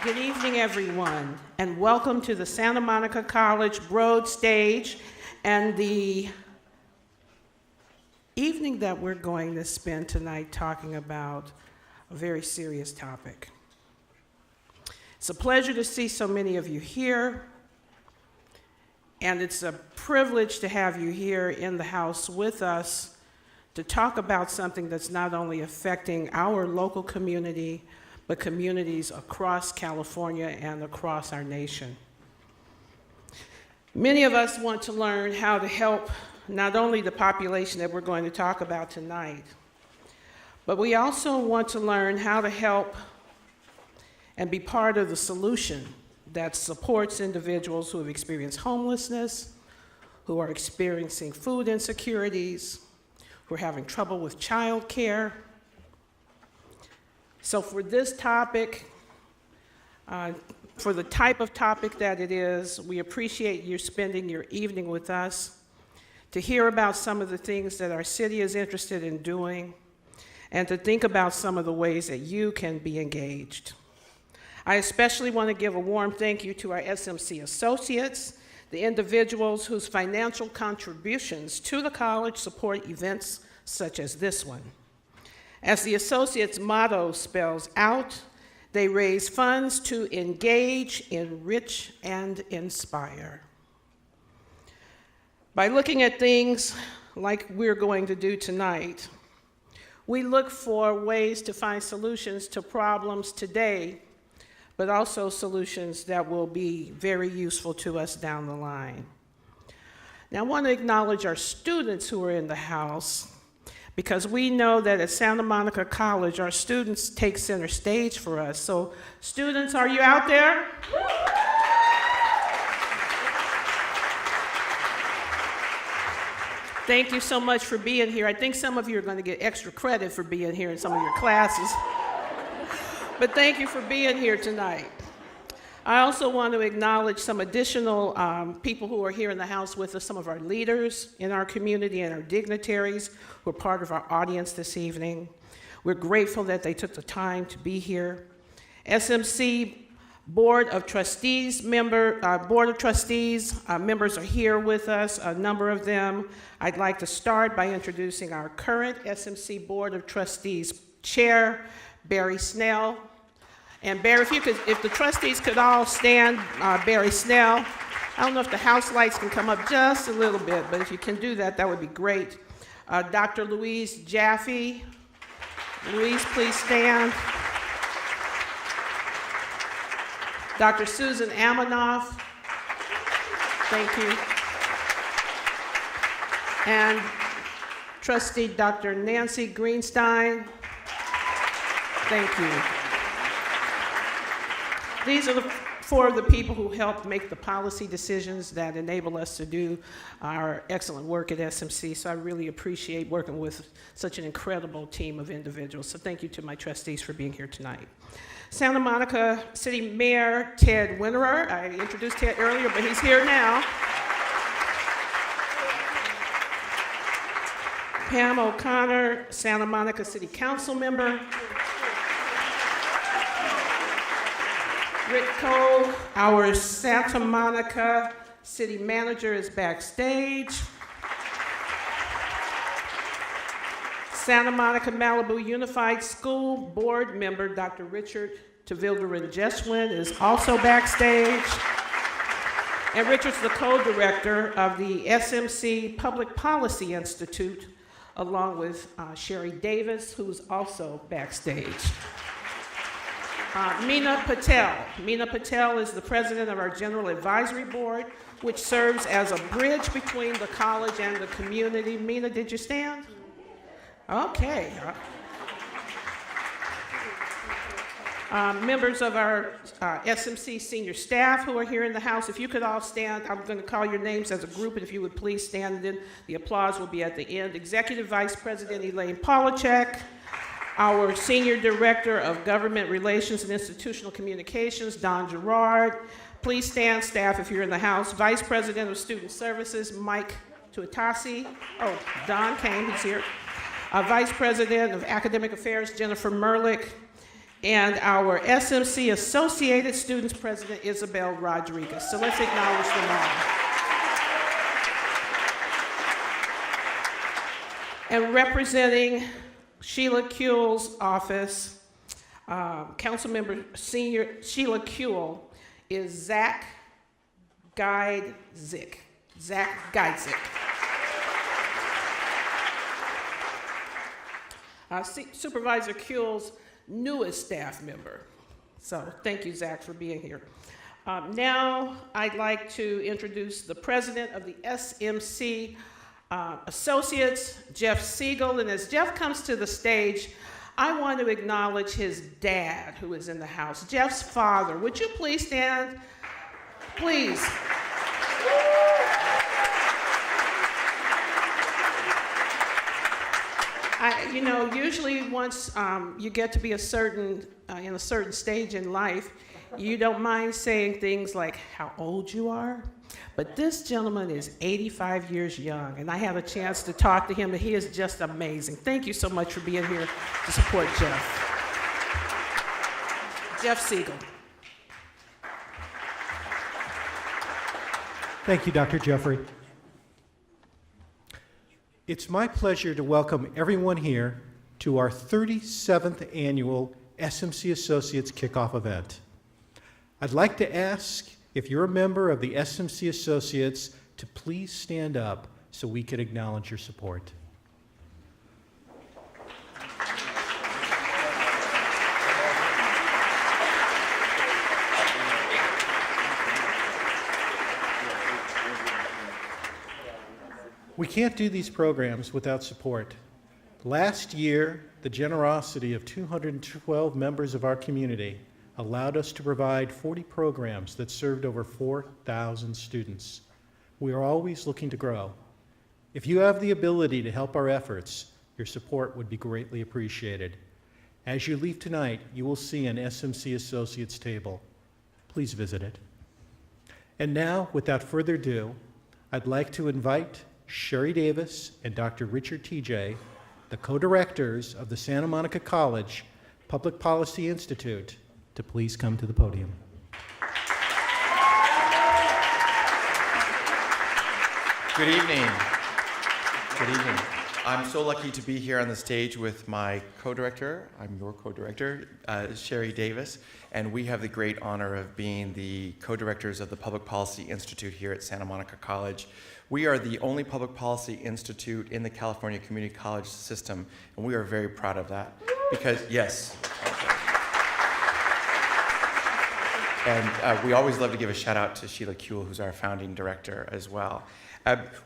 Good evening, everyone, and welcome to the Santa Monica College Broad Stage and the evening that we're going to spend tonight talking about a very serious topic. It's a pleasure to see so many of you here, and it's a privilege to have you here in the house with us to talk about something that's not only affecting our local community, but communities across California and across our nation. Many of us want to learn how to help not only the population that we're going to talk about tonight, but we also want to learn how to help and be part of the solution that supports individuals who have experienced homelessness, who are experiencing food insecurities, who are having trouble with child care. So for this topic, for the type of topic that it is, we appreciate you spending your evening with us to hear about some of the things that our city is interested in doing and to think about some of the ways that you can be engaged. I especially want to give a warm thank you to our SMC associates, the individuals whose financial contributions to the college support events such as this one. As the associates' motto spells out, they raise funds to engage, enrich, and inspire. By looking at things like we're going to do tonight, we look for ways to find solutions to problems today, but also solutions that will be very useful to us down the line. Now, I want to acknowledge our students who are in the house, because we know that at Santa Monica College, our students take center stage for us. So students, are you out there? Thank you so much for being here. I think some of you are going to get extra credit for being here in some of your classes. But thank you for being here tonight. I also want to acknowledge some additional people who are here in the house with us, some of our leaders in our community and our dignitaries who are part of our audience this evening. We're grateful that they took the time to be here. SMC Board of Trustees members are here with us, a number of them. I'd like to start by introducing our current SMC Board of Trustees Chair, Barry Snell. And Barry, if the trustees could all stand, Barry Snell. I don't know if the house lights can come up just a little bit, but if you can do that, that would be great. Dr. Louise Jaffe. Louise, please stand. Dr. Susan Amanoff. Thank you. And Trustee Dr. Nancy Greenstein. Thank you. These are the four of the people who helped make the policy decisions that enable us to do our excellent work at SMC, so I really appreciate working with such an incredible team of individuals. So thank you to my trustees for being here tonight. Santa Monica City Mayor Ted Winterer. I introduced Ted earlier, but he's here now. Pam O'Connor, Santa Monica City Council member. Rick Cole, our Santa Monica City Manager, is backstage. Santa Monica Malibu Unified School Board member Dr. Richard Tavildaran-Jeswin is also backstage. And Richard's the co-director of the SMC Public Policy Institute, along with Sherry Davis, who's also backstage. Meena Patel. Meena Patel is the president of our General Advisory Board, which serves as a bridge between the college and the community. Meena, did you stand? Okay. Members of our SMC senior staff who are here in the house, if you could all stand, I'm going to call your names as a group, and if you would please stand, and then the applause will be at the end. Executive Vice President Elaine Polachek, our Senior Director of Government Relations and Institutional Communications, Don Gerard. Please stand, staff, if you're in the house. Vice President of Student Services, Mike Tuatasi. Oh, Don came, he's here. Vice President of Academic Affairs, Jennifer Merlick. and our SMC Associated Students President, Isabel Rodriguez. So let's acknowledge them all. And representing Sheila Kuehl's office, Councilmember Senior Sheila Kuehl, is Zach Guidzik. Zach Guidzik. Supervisor Kuehl's newest staff member. So thank you, Zach, for being here. Now I'd like to introduce the president of the SMC Associates, Jeff Siegel. And as Jeff comes to the stage, I want to acknowledge his dad, who is in the house, Jeff's father. Would you please stand? Please. Usually once you get to be in a certain stage in life, you don't mind saying things like how old you are. But this gentleman is 85 years young, and I had a chance to talk to him, and he is just amazing. Thank you so much for being here to support Jeff. Jeff Siegel. Thank you, Dr. Jeffrey. It's my pleasure to welcome everyone here to our 37th annual SMC Associates Kickoff event. I'd like to ask if you're a member of the SMC Associates to please stand up so we can acknowledge your support. We can't do these programs without support. Last year, the generosity of 212 members of our community allowed us to provide 40 programs that served over 4,000 students. We are always looking to grow. If you have the ability to help our efforts, your support would be greatly appreciated. As you leave tonight, you will see an SMC Associates table. Please visit it. And now, without further ado, I'd like to invite Sherry Davis and Dr. Richard TJ, the co-directors of the Santa Monica College Public Policy Institute, to please come to the podium. Good evening. Good evening. I'm so lucky to be here on the stage with my co-director. I'm your co-director, Sherry Davis, and we have the great honor of being the co-directors of the Public Policy Institute here at Santa Monica College. We are the only public policy institute in the California Community College system, and we are very proud of that because, yes. And we always love to give a shout out to Sheila Kuehl, who's our founding director as well.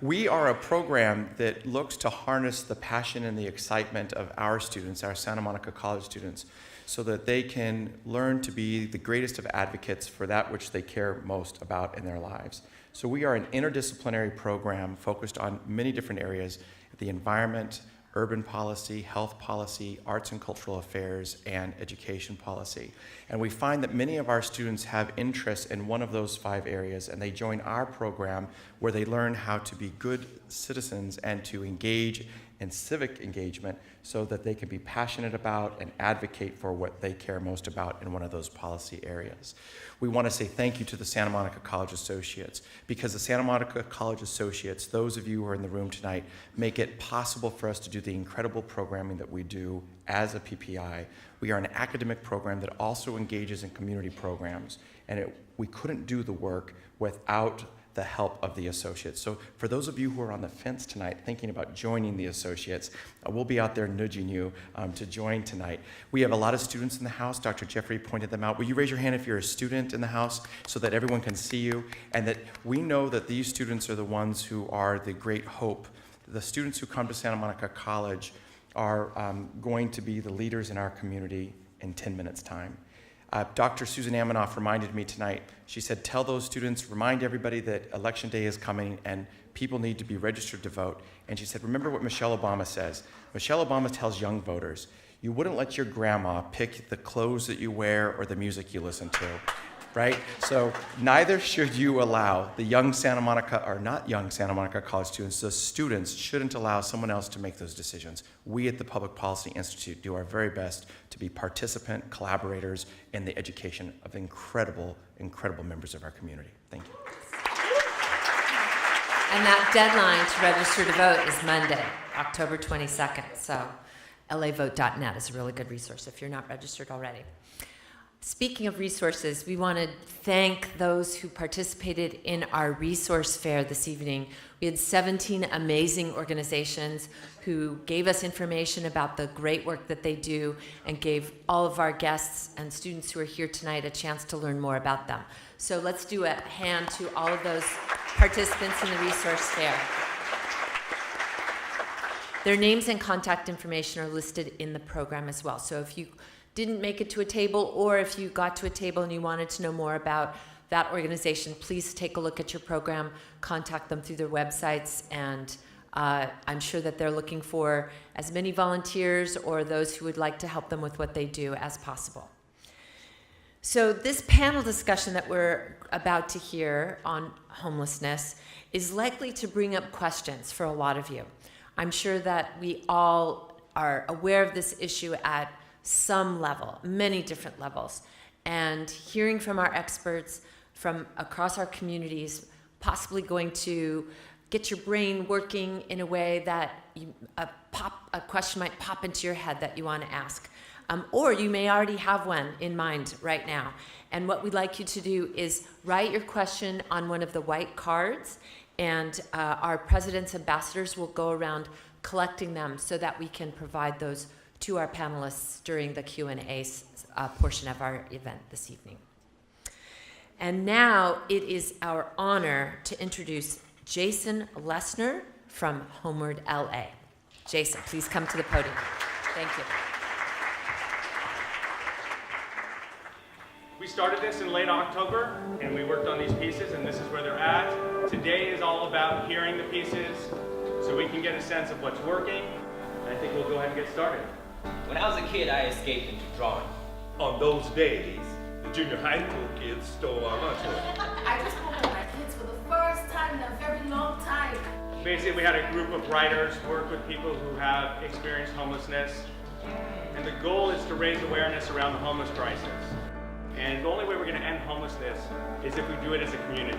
We are a program that looks to harness the passion and the excitement of our students, our Santa Monica College students, so that they can learn to be the greatest of advocates for that which they care most about in their lives. So we are an interdisciplinary program focused on many different areas: the environment, urban policy, health policy, arts and cultural affairs, and education policy. And we find that many of our students have interests in one of those 5 areas, and they join our program where they learn how to be good citizens and to engage in civic engagement so that they can be passionate about and advocate for what they care most about in one of those policy areas. We want to say thank you to the Santa Monica College Associates, because the Santa Monica College Associates, those of you who are in the room tonight, make it possible for us to do the incredible programming that we do as a PPI. We are an academic program that also engages in community programs, and we couldn't do the work without the help of the associates. So for those of you who are on the fence tonight thinking about joining the associates, we'll be out there nudging you to join tonight. We have a lot of students in the house. Dr. Jeffrey pointed them out. Will you raise your hand if you're a student in the house so that everyone can see you, and that we know that these students are the ones who are the great hope. The students who come to Santa Monica College are going to be the leaders in our community in 10 minutes' time. Dr. Susan Amanoff reminded me tonight. She said, tell those students, remind everybody that Election Day is coming and people need to be registered to vote. And she said, remember what Michelle Obama says. Michelle Obama tells young voters, you wouldn't let your grandma pick the clothes that you wear or the music you listen to. right? So neither should you allow the young Santa Monica, or not young Santa Monica college students, the students shouldn't allow someone else to make those decisions. We at the Public Policy Institute do our very best to be participant collaborators in the education of incredible, incredible members of our community. Thank you. And that deadline to register to vote is Monday, October 22nd. So lavote.net is a really good resource if you're not registered already. Speaking of resources, we want to thank those who participated in our resource fair this evening. We had 17 amazing organizations who gave us information about the great work that they do and gave all of our guests and students who are here tonight a chance to learn more about them. So let's do a hand to all of those participants in the resource fair. Their names and contact information are listed in the program as well. So if you didn't make it to a table, or if you got to a table and you wanted to know more about that organization, please take a look at your program, contact them through their websites, and I'm sure that they're looking for as many volunteers or those who would like to help them with what they do as possible. So this panel discussion that we're about to hear on homelessness is likely to bring up questions for a lot of you. I'm sure that we all are aware of this issue at some level, many different levels, and hearing from our experts from across our communities, possibly going to get your brain working in a way that a question might pop into your head that you want to ask. Or you may already have one in mind right now. And what we'd like you to do is write your question on one of the white cards, and our president's ambassadors will go around collecting them so that we can provide those to our panelists during the Q&A portion of our event this evening. And now it is our honor to introduce Jason Lessner from Homeward LA. Jason, please come to the podium. Thank you. We started this in late October, and we worked on these pieces, and this is where they're at. Today is all about hearing the pieces so we can get a sense of what's working, and I think we'll go ahead and get started. When I was a kid, I escaped into drawing. On those days, the junior high school kids stole our lunch money. I just spoke with my kids for the first time in a very long time. Basically, we had a group of writers work with people who have experienced homelessness, and the goal is to raise awareness around the homeless crisis. And the only way we're going to end homelessness is if we do it as a community.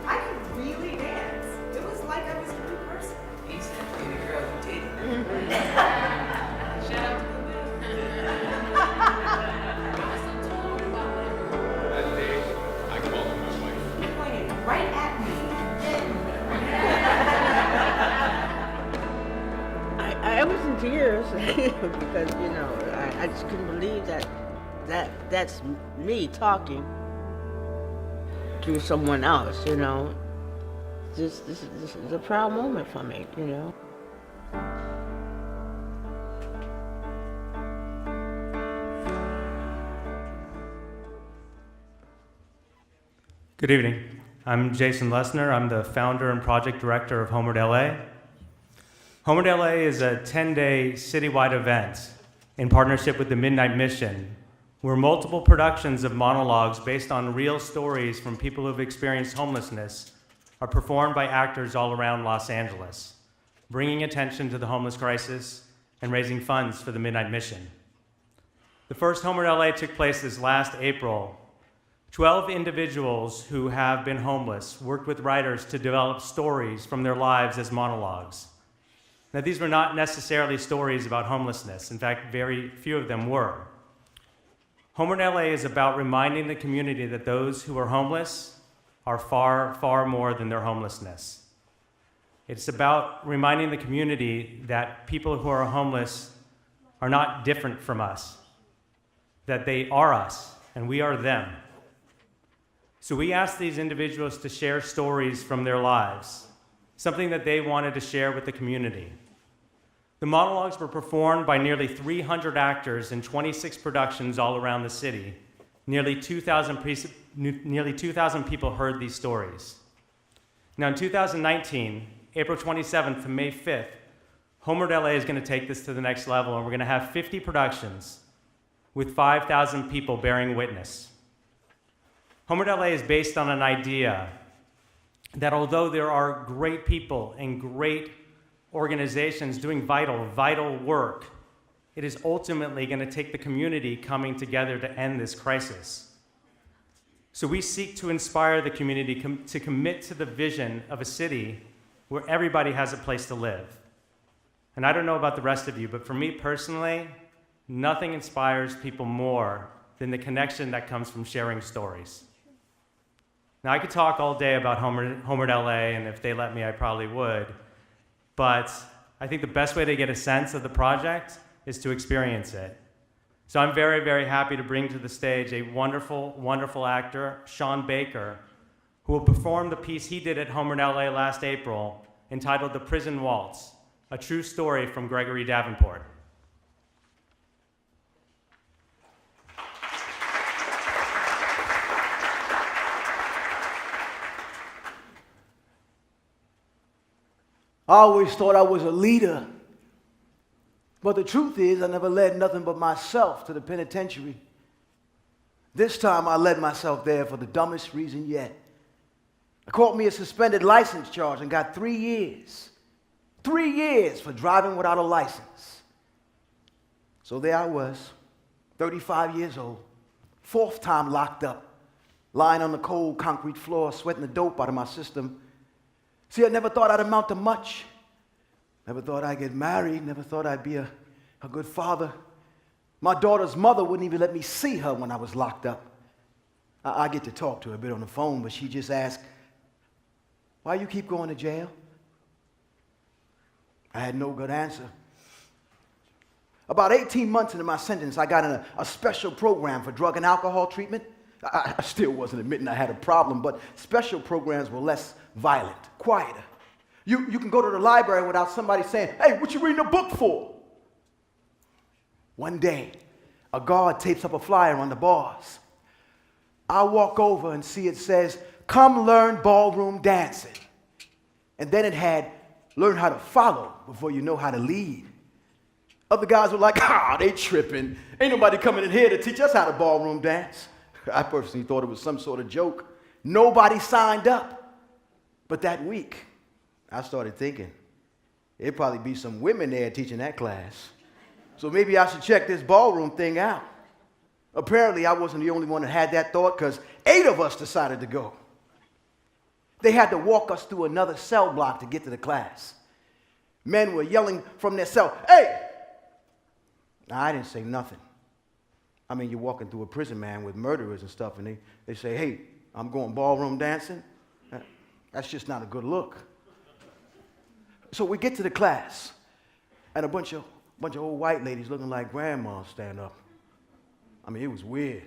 I could really dance. It was like I was a new person. He's that baby girl who did. Shout out to the That day, I called on my wife. He pointed right at me. I was in tears because, you know, I just couldn't believe that's me talking to someone else, you know. This is a proud moment for me, you know. Good evening. I'm Jason Lessner. I'm the founder and project director of Homeward LA. Homeward LA is a 10-day citywide event in partnership with the Midnight Mission, where multiple productions of monologues based on real stories from people who've experienced homelessness are performed by actors all around Los Angeles, bringing attention to the homeless crisis and raising funds for the Midnight Mission. The first Homeward LA took place this last April. 12 individuals who have been homeless worked with writers to develop stories from their lives as monologues. Now, these were not necessarily stories about homelessness. In fact, very few of them were. Homeward LA is about reminding the community that those who are homeless are far, far more than their homelessness. It's about reminding the community that people who are homeless are not different from us, that they are us and we are them. So we asked these individuals to share stories from their lives, something that they wanted to share with the community. The monologues were performed by nearly 300 actors in 26 productions all around the city. Nearly 2,000 people heard these stories. Now in 2019, April 27th to May 5th, Homeward LA is going to take this to the next level, and we're going to have 50 productions with 5,000 people bearing witness. Homered LA is based on an idea that although there are great people and great organizations doing vital work, it is ultimately going to take the community coming together to end this crisis. So we seek to inspire the community to commit to the vision of a city where everybody has a place to live. And I don't know about the rest of you, but for me personally, nothing inspires people more than the connection that comes from sharing stories. Now, I could talk all day about Homered LA, and if they let me, I probably would. But I think the best way to get a sense of the project is to experience it. So I'm very happy to bring to the stage a wonderful actor, Sean Baker, who will perform the piece he did at Homered LA last April entitled The Prison Waltz, a true story from Gregory Davenport. I always thought I was a leader. But the truth is, I never led nothing but myself to the penitentiary. This time, I led myself there for the dumbest reason yet. They caught me a suspended license charge and got 3 years. 3 years for driving without a license. So there I was, 35 years old, 4th time locked up, lying on the cold concrete floor, sweating the dope out of my system. See, I never thought I'd amount to much. Never thought I'd get married. Never thought I'd be a good father. My daughter's mother wouldn't even let me see her when I was locked up. I get to talk to her a bit on the phone, but she just asked, "Why you keep going to jail?" I had no good answer. About 18 months into my sentence, I got in a special program for drug and alcohol treatment. I still wasn't admitting I had a problem, but special programs were less violent, quieter. You can go to the library without somebody saying, "Hey, what you reading a book for?" One day, a guard tapes up a flyer on the bars. I walk over and see it says, "Come learn ballroom dancing." And then it had, "Learn how to follow before you know how to lead." Other guys were like, they tripping. Ain't nobody coming in here to teach us how to ballroom dance. I personally thought it was some sort of joke. Nobody signed up. But that week, I started thinking, there'd probably be some women there teaching that class. So maybe I should check this ballroom thing out. Apparently, I wasn't the only one that had that thought, because 8 of us decided to go. They had to walk us through another cell block to get to the class. Men were yelling from their cell, "Hey!" Now, I didn't say nothing. I mean, you're walking through a prison, man, with murderers and stuff, and they say, "Hey, I'm going ballroom dancing." That's just not a good look. So we get to the class, and a bunch of old white ladies looking like grandmas stand up. I mean, it was weird.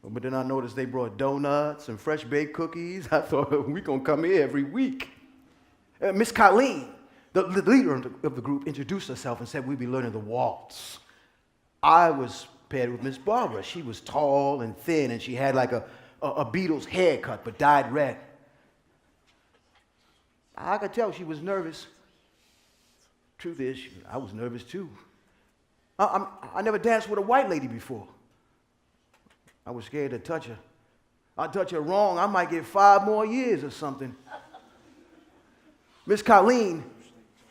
But then I noticed they brought donuts and fresh baked cookies. I thought, we're going to come here every week. Miss Colleen, the leader of the group, introduced herself and said we'd be learning the waltz. I was paired with Miss Barbara. She was tall and thin, and she had like a Beatles haircut, but dyed red. I could tell she was nervous. Truth is, I was nervous too. I never danced with a white lady before. I was scared to touch her. I'd touch her wrong, I might get 5 more years or something. Miss Colleen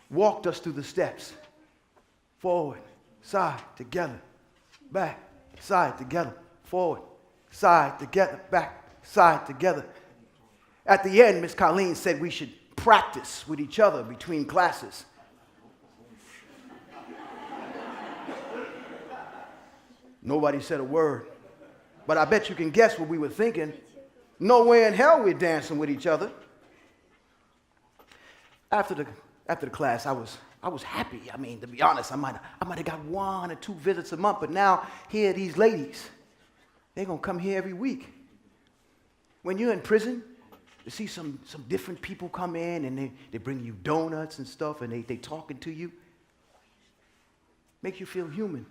walked us through the steps. Forward, side, together, back, side, together, forward, side, together, back, side, together. At the end, Miss Colleen said we should practice with each other between classes. Nobody said a word, but I bet you can guess what we were thinking. No way in hell we're dancing with each other. After the class, I was happy. I mean, to be honest, I might have got 1 or 2 visits a month, but now here these ladies, they're gonna come here every week. When you're in prison, you see some different people come in and they bring you donuts and stuff, and they talking to you. Makes you feel human.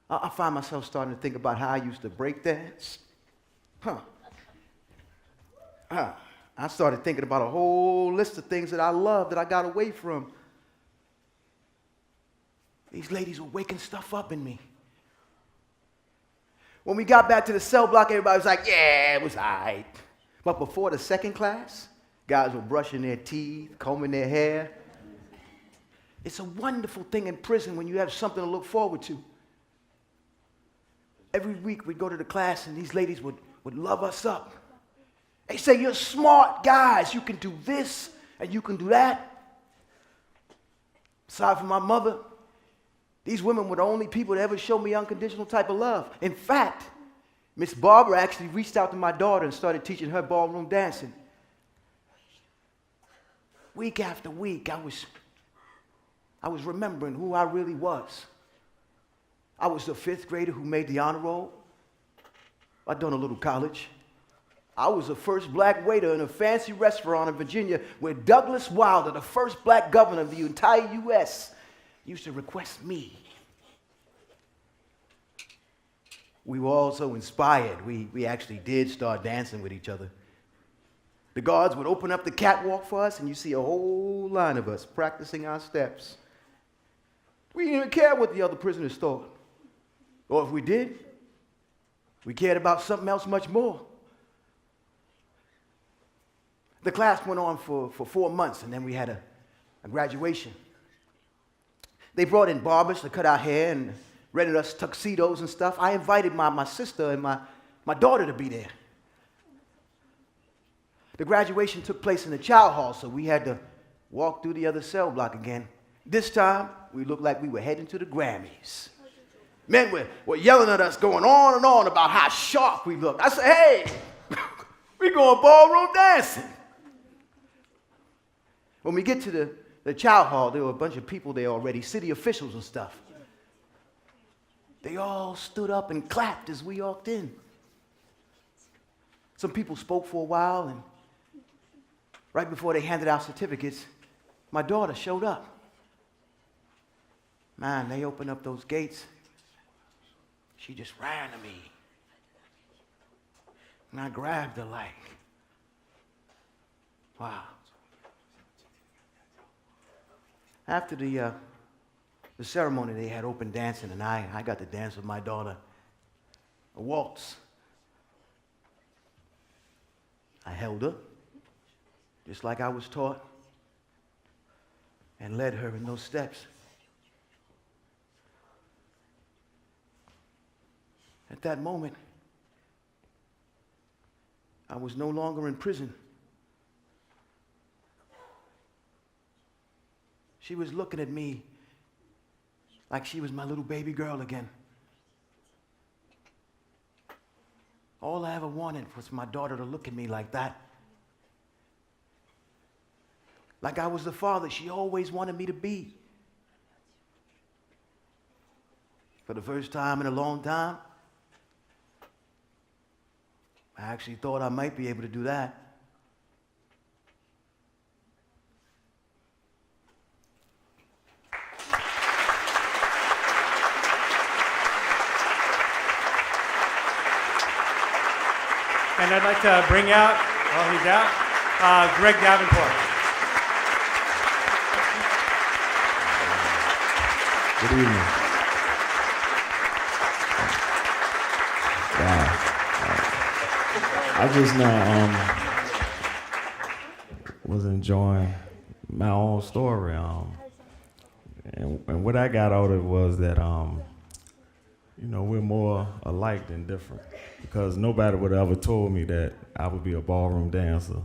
I find myself starting to think about how I used to break dance. I started thinking about a whole list of things that I love that I got away from. These ladies were waking stuff up in me. When we got back to the cell block, everybody was like, yeah, it was all right. But before the second class, guys were brushing their teeth, combing their hair. It's a wonderful thing in prison when you have something to look forward to. Every week we'd go to the class and these ladies would love us up. They say, you're smart guys, you can do this and you can do that. Aside from my mother, these women were the only people that ever showed me unconditional type of love. In fact, Miss Barbara actually reached out to my daughter and started teaching her ballroom dancing. Week after week, I was remembering who I really was. I was the 5th grader who made the honor roll. I'd done a little college. I was the first black waiter in a fancy restaurant in Virginia where Douglas Wilder, the first black governor of the entire U.S., used to request me. We were all so inspired, we actually did start dancing with each other. The guards would open up the catwalk for us, and you see a whole line of us practicing our steps. We didn't even care what the other prisoners thought. Or if we did, we cared about something else much more. The class went on for 4 months, and then we had a graduation. They brought in barbers to cut our hair and rented us tuxedos and stuff. I invited my sister and my daughter to be there. The graduation took place in the child hall, so we had to walk through the other cell block again. This time, we looked like we were heading to the Grammys. Men were yelling at us, going on and on about how sharp we looked. I said, hey, we going ballroom dancing. When we get to the child hall, there were a bunch of people there already, city officials and stuff. They all stood up and clapped as we walked in. Some people spoke for a while, and right before they handed out certificates, my daughter showed up. Man, they opened up those gates. She just ran to me. And I grabbed her like, wow. After the ceremony, they had open dancing, and I got to dance with my daughter a waltz. I held her, just like I was taught, and led her in those steps. At that moment, I was no longer in prison. She was looking at me like she was my little baby girl again. All I ever wanted was my daughter to look at me like that. Like I was the father she always wanted me to be. For the first time in a long time, I actually thought I might be able to do that. And I'd like to bring out, oh, he's out, Greg Davenport. Good evening. Wow. I just now was enjoying my own story. And what I got out of it was that, you know, we're more alike than different. Because nobody would have ever told me that I would be a ballroom dancer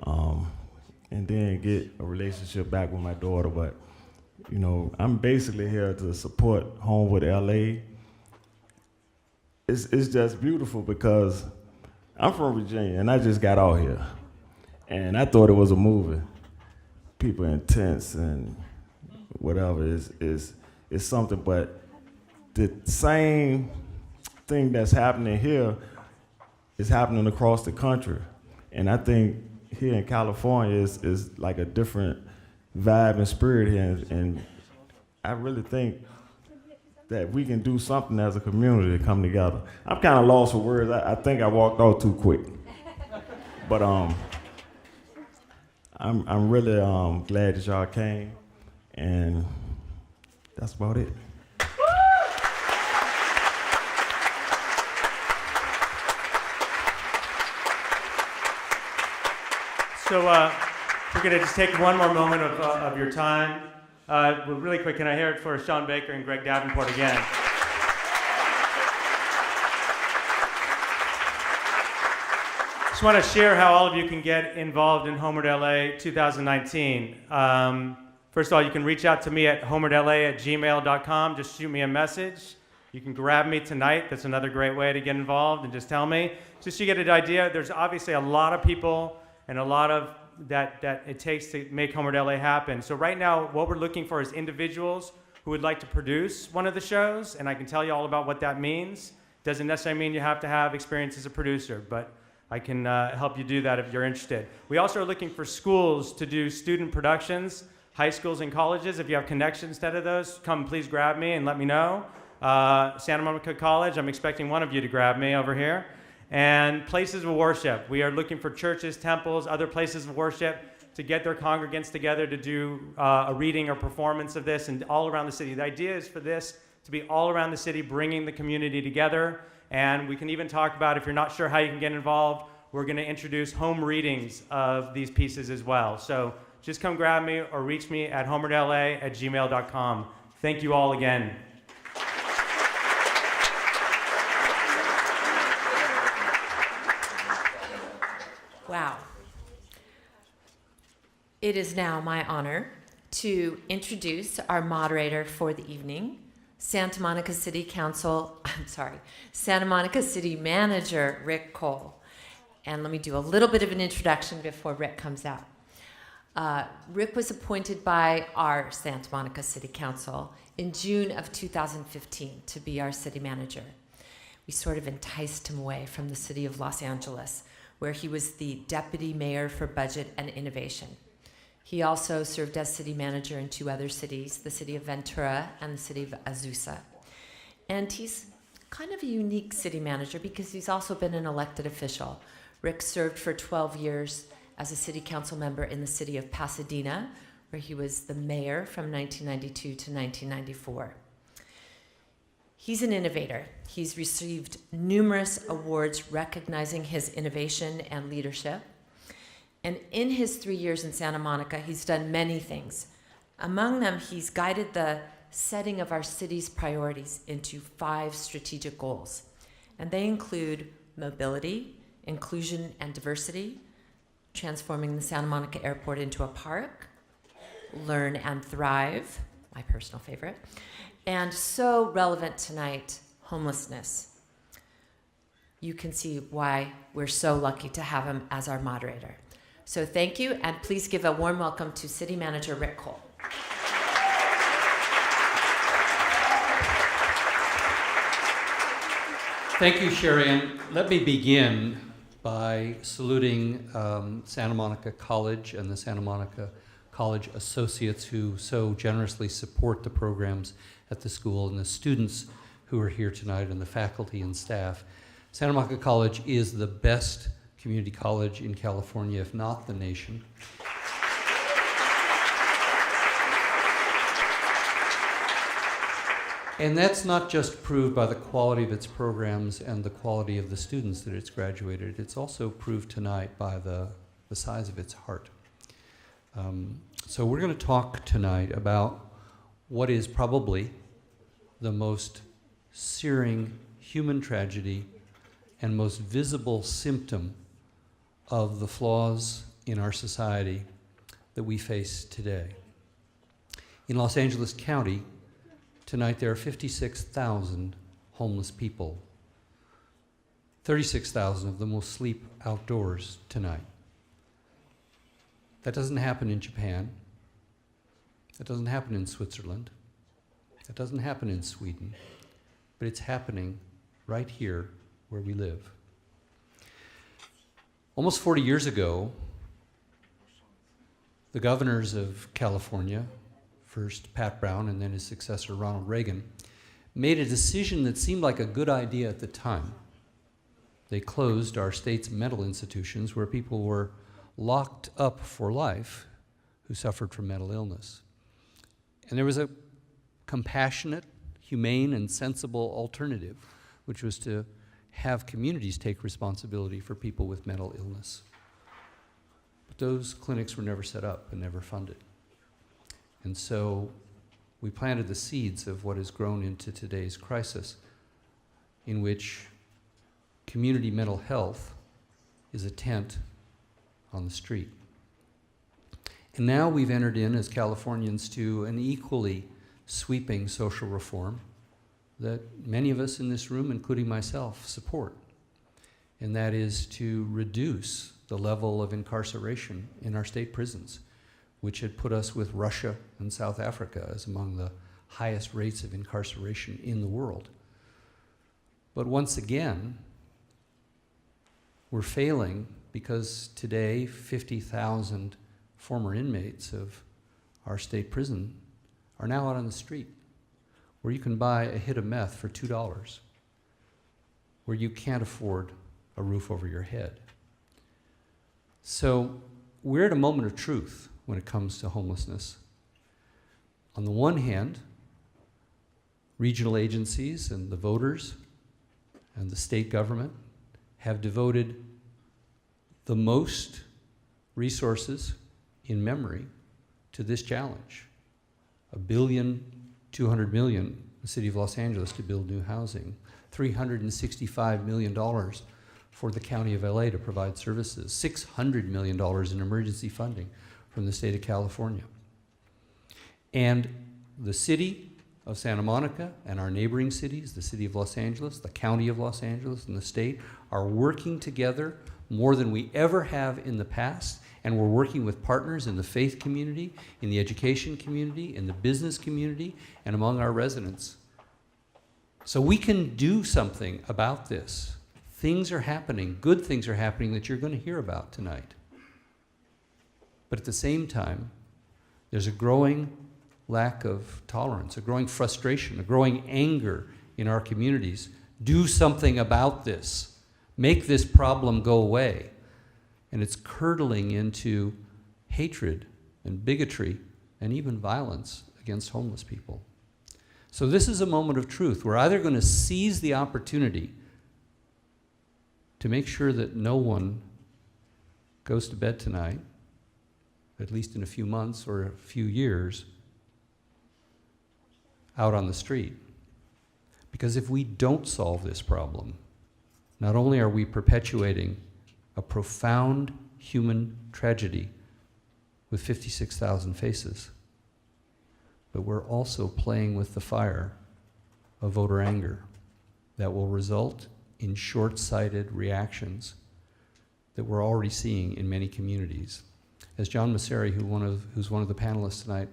and then get a relationship back with my daughter. But, you know, I'm basically here to support Homewood LA. It's just beautiful because I'm from Virginia and I just got out here. And I thought it was a movie. People intense and whatever is something, but the same thing that's happening here is happening across the country. And I think here in California is like a different vibe and spirit here. And I really think that we can do something as a community to come together. I'm kind of lost for words. I think I walked out too quick. But I'm really glad that y'all came, and that's about it. So we're going to just take one more moment of your time. Really quick, can I hear it for Sean Baker and Greg Davenport again? Just want to share how all of you can get involved in Homered LA 2019. First of all, you can reach out to me at homeredla@gmail.com. Just shoot me a message. You can grab me tonight. That's another great way to get involved, and just tell me. Just so you get an idea, there's obviously a lot of people and a lot of that it takes to make Homered LA happen. So right now, what we're looking for is individuals who would like to produce one of the shows, and I can tell you all about what that means. Doesn't necessarily mean you have to have experience as a producer, but I can help you do that if you're interested. We also are looking for schools to do student productions, high schools and colleges. If you have connections to those, come please grab me and let me know. Santa Monica College, I'm expecting one of you to grab me over here. And places of worship. We are looking for churches, temples, other places of worship to get their congregants together to do a reading or performance of this, and all around the city. The idea is for this to be all around the city, bringing the community together. And we can even talk about, if you're not sure how you can get involved, we're going to introduce home readings of these pieces as well. So just come grab me or reach me at homeredla@gmail.com. Thank you all again. Wow. It is now my honor to introduce our moderator for the evening, Santa Monica City Manager Rick Cole. And let me do a little bit of an introduction before Rick comes out. Rick was appointed by our Santa Monica City Council in June of 2015 to be our city manager. We sort of enticed him away from the city of Los Angeles, where he was the deputy mayor for budget and innovation. He also served as city manager in 2 other cities, the city of Ventura and the city of Azusa. And he's kind of a unique city manager because he's also been an elected official. Rick served for 12 years as a city council member in the city of Pasadena, where he was the mayor from 1992 to 1994. He's an innovator. He's received numerous awards recognizing his innovation and leadership. And in his 3 years in Santa Monica, he's done many things. Among them, he's guided the setting of our city's priorities into 5 strategic goals. And they include mobility, inclusion and diversity, transforming the Santa Monica Airport into a park, learn and thrive, my personal favorite, and so relevant tonight, homelessness. You can see why we're so lucky to have him as our moderator. So thank you, and please give a warm welcome to City Manager Rick Cole. Thank you, Sherry, and let me begin by saluting Santa Monica College and the Santa Monica College associates who so generously support the programs at the school, and the students who are here tonight, and the faculty and staff. Santa Monica College is the best community college in California, if not the nation. And that's not just proved by the quality of its programs and the quality of the students that it's graduated. It's also proved tonight by the size of its heart. So we're going to talk tonight about what is probably the most searing human tragedy and most visible symptom of the flaws in our society that we face today. In Los Angeles County, tonight there are 56,000 homeless people. 36,000 of them will sleep outdoors tonight. That doesn't happen in Japan. That doesn't happen in Switzerland. That doesn't happen in Sweden. But it's happening right here where we live. Almost 40 years ago, the governors of California, first Pat Brown and then his successor Ronald Reagan, made a decision that seemed like a good idea at the time. They closed our state's mental institutions where people were locked up for life who suffered from mental illness. And there was a compassionate, humane, and sensible alternative, which was to have communities take responsibility for people with mental illness. But those clinics were never set up and never funded. And so we planted the seeds of what has grown into today's crisis, in which community mental health is a tent on the street. And now we've entered in, as Californians, to an equally sweeping social reform that many of us in this room, including myself, support. And that is to reduce the level of incarceration in our state prisons, which had put us with Russia and South Africa as among the highest rates of incarceration in the world. But once again, we're failing because today 50,000 former inmates of our state prison are now out on the street, where you can buy a hit of meth for $2, where you can't afford a roof over your head. So we're at a moment of truth when it comes to homelessness. On the one hand, regional agencies and the voters and the state government have devoted the most resources in memory to this challenge. $1.2 billion, the city of Los Angeles, to build new housing. $365 million for the county of LA to provide services. $600 million in emergency funding from the state of California. And the city of Santa Monica and our neighboring cities, the city of Los Angeles, the county of Los Angeles, and the state are working together more than we ever have in the past. And we're working with partners in the faith community, in the education community, in the business community, and among our residents. So we can do something about this. Things are happening, good things are happening that you're going to hear about tonight. But at the same time, there's a growing lack of tolerance, a growing frustration, a growing anger in our communities. Do something about this. Make this problem go away. And it's curdling into hatred and bigotry and even violence against homeless people. So this is a moment of truth. We're either going to seize the opportunity to make sure that no one goes to bed tonight, at least in a few months or a few years, out on the street. Because if we don't solve this problem, not only are we perpetuating a profound human tragedy with 56,000 faces, but we're also playing with the fire of voter anger that will result in short-sighted reactions that we're already seeing in many communities. As John Maceri, who's one of the panelists tonight,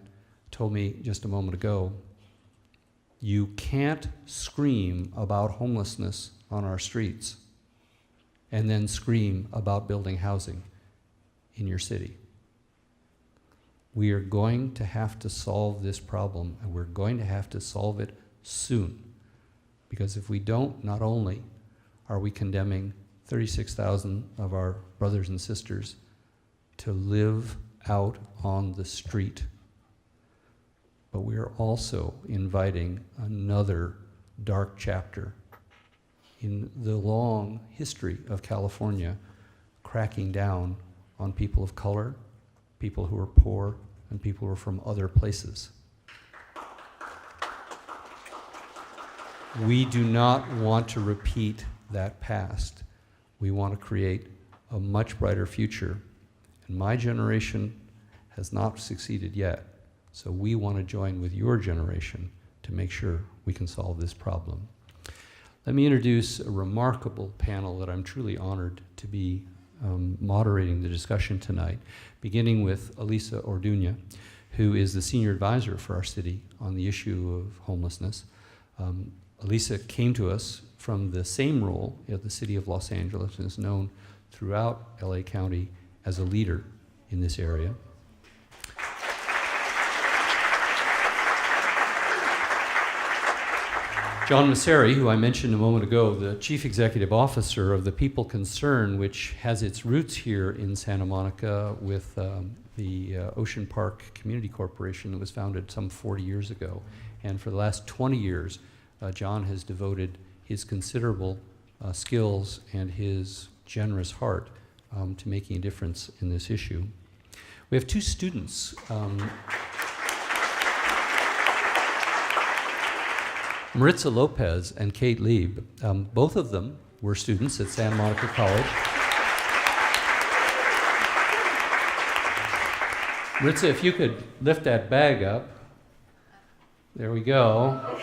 told me just a moment ago, you can't scream about homelessness on our streets and then scream about building housing in your city. We are going to have to solve this problem, and we're going to have to solve it soon. Because if we don't, not only are we condemning 36,000 of our brothers and sisters to live out on the street, but we are also inviting another dark chapter in the long history of California cracking down on people of color, people who are poor, and people who are from other places. We do not want to repeat that past. We want to create a much brighter future. And my generation has not succeeded yet. So we want to join with your generation to make sure we can solve this problem. Let me introduce a remarkable panel that I'm truly honored to be moderating the discussion tonight, beginning with Alisa Orduña, who is the senior advisor for our city on the issue of homelessness. Alisa came to us from the same role at the city of Los Angeles and is known throughout LA County as a leader in this area. John Maceri, who I mentioned a moment ago, the Chief Executive Officer of the People Concern, which has its roots here in Santa Monica with the Ocean Park Community Corporation that was founded some 40 years ago. And for the last 20 years, John has devoted his considerable skills and his generous heart to making a difference in this issue. We have two students. Maritza Lopez and Kate Lieb, both of them were students at Santa Monica College. Maritza, if you could lift that bag up. There we go.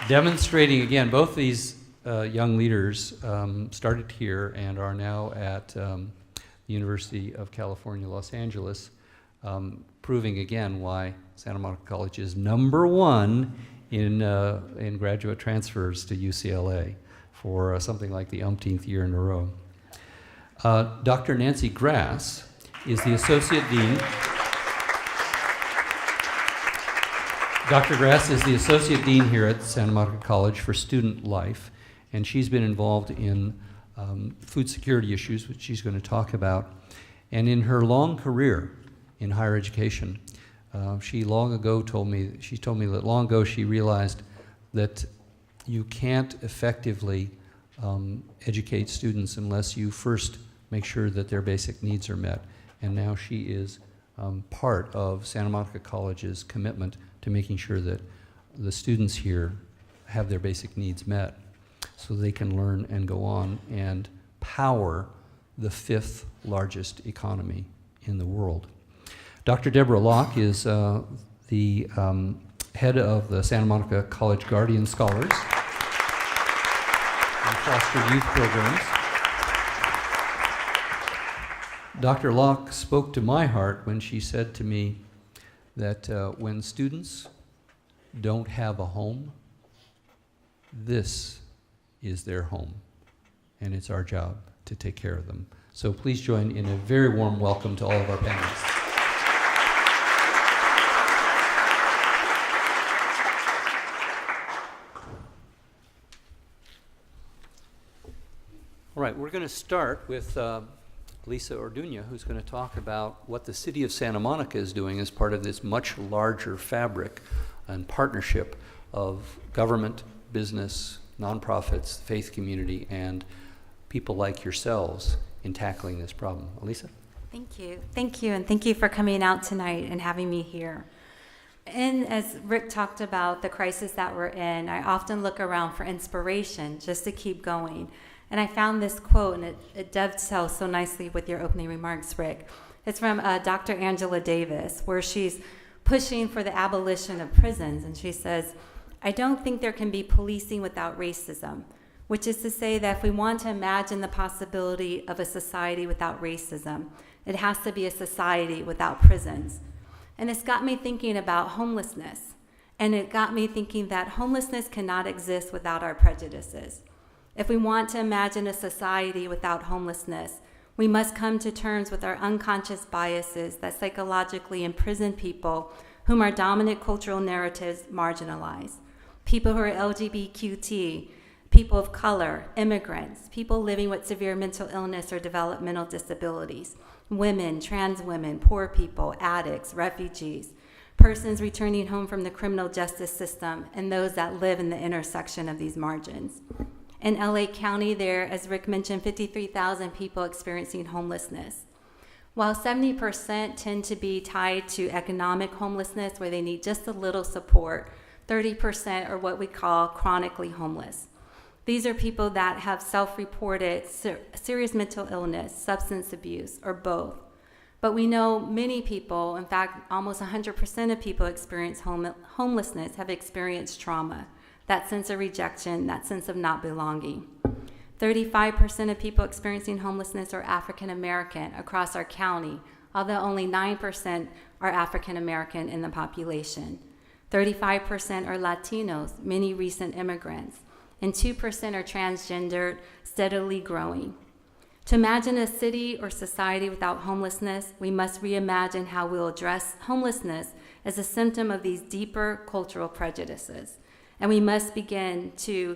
Demonstrating again, both these young leaders started here and are now at the University of California, Los Angeles, proving again why Santa Monica College is #1 in graduate transfers to UCLA for something like the umpteenth year in a row. Dr. Nancy Grass is the Associate Dean. Dr. Grass is the Associate Dean here at Santa Monica College for Student Life, and she's been involved in food security issues, which she's going to talk about. And in her long career in higher education, she told me that long ago she realized that you can't effectively educate students unless you first make sure that their basic needs are met. And now she is part of Santa Monica College's commitment to making sure that the students here have their basic needs met so they can learn and go on and power the 5th largest economy in the world. Dr. Debra Locke is the head of the Santa Monica College Guardian Scholars and foster youth programs. Dr. Locke spoke to my heart when she said to me that when students don't have a home, this is their home, and it's our job to take care of them. So please join in a very warm welcome to all of our panelists. All right, we're going to start with Alisa Orduña, who's going to talk about what the city of Santa Monica is doing as part of this much larger fabric and partnership of government, business, nonprofits, faith community, and people like yourselves in tackling this problem. Alisa? Thank you, and thank you for coming out tonight and having me here. And as Rick talked about the crisis that we're in, I often look around for inspiration just to keep going. And I found this quote, and it dovetails so nicely with your opening remarks, Rick. It's from Dr. Angela Davis, where she's pushing for the abolition of prisons. And she says, "I don't think there can be policing without racism," which is to say that if we want to imagine the possibility of a society without racism, it has to be a society without prisons. And it's got me thinking about homelessness. And it got me thinking that homelessness cannot exist without our prejudices. If we want to imagine a society without homelessness, we must come to terms with our unconscious biases that psychologically imprison people whom our dominant cultural narratives marginalize. People who are LGBTQ, people of color, immigrants, people living with severe mental illness or developmental disabilities, women, trans women, poor people, addicts, refugees, persons returning home from the criminal justice system, and those that live in the intersection of these margins. In LA County, there, as Rick mentioned, 53,000 people experiencing homelessness. While 70% tend to be tied to economic homelessness, where they need just a little support, 30% are what we call chronically homeless. These are people that have self-reported serious mental illness, substance abuse, or both. But we know many people, in fact, almost 100% of people experience homelessness have experienced trauma. That sense of rejection, that sense of not belonging. 35% of people experiencing homelessness are African American across our county, although only 9% are African American in the population. 35% are Latinos, many recent immigrants, and 2% are transgendered, steadily growing. To imagine a city or society without homelessness, we must reimagine how we'll address homelessness as a symptom of these deeper cultural prejudices. And we must begin to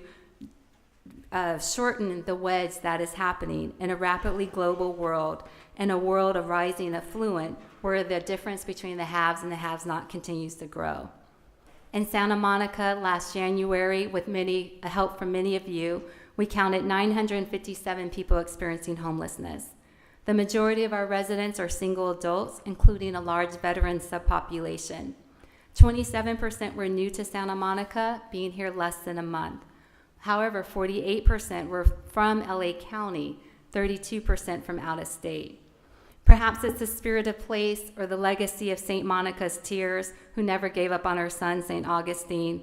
shorten the wedge that is happening in a rapidly global world, in a world of rising affluent, where the difference between the haves and the have-not continues to grow. In Santa Monica last January, with help from many of you, we counted 957 people experiencing homelessness. The majority of our residents are single adults, including a large veteran subpopulation. 27% were new to Santa Monica, being here less than a month. However, 48% were from LA County, 32% from out of state. Perhaps it's the spirit of place or the legacy of St. Monica's tears, who never gave up on her son, St. Augustine.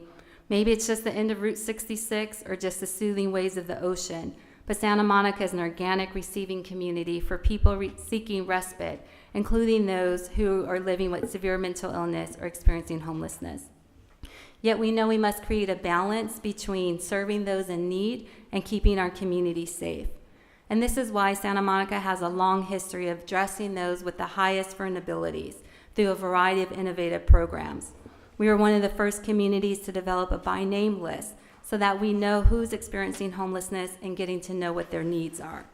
Maybe it's just the end of Route 66 or just the soothing waves of the ocean. But Santa Monica is an organic receiving community for people seeking respite, including those who are living with severe mental illness or experiencing homelessness. Yet we know we must create a balance between serving those in need and keeping our community safe. And this is why Santa Monica has a long history of addressing those with the highest vulnerabilities through a variety of innovative programs. We were one of the first communities to develop a by name list so that we know who's experiencing homelessness and getting to know what their needs are.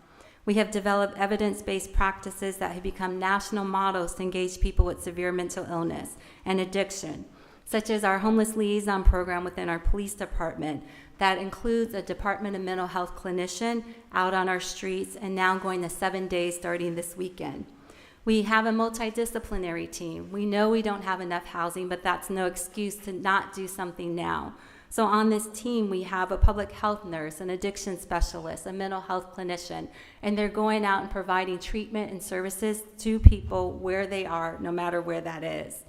We have developed evidence-based practices that have become national models to engage people with severe mental illness and addiction, such as our homeless liaison program within our police department that includes a Department of Mental Health clinician out on our streets and now going to 7 days starting this weekend. We have a multidisciplinary team. We know we don't have enough housing, but that's no excuse to not do something now. So on this team, we have a public health nurse, an addiction specialist, a mental health clinician, and they're going out and providing treatment and services to people where they are, no matter where that is.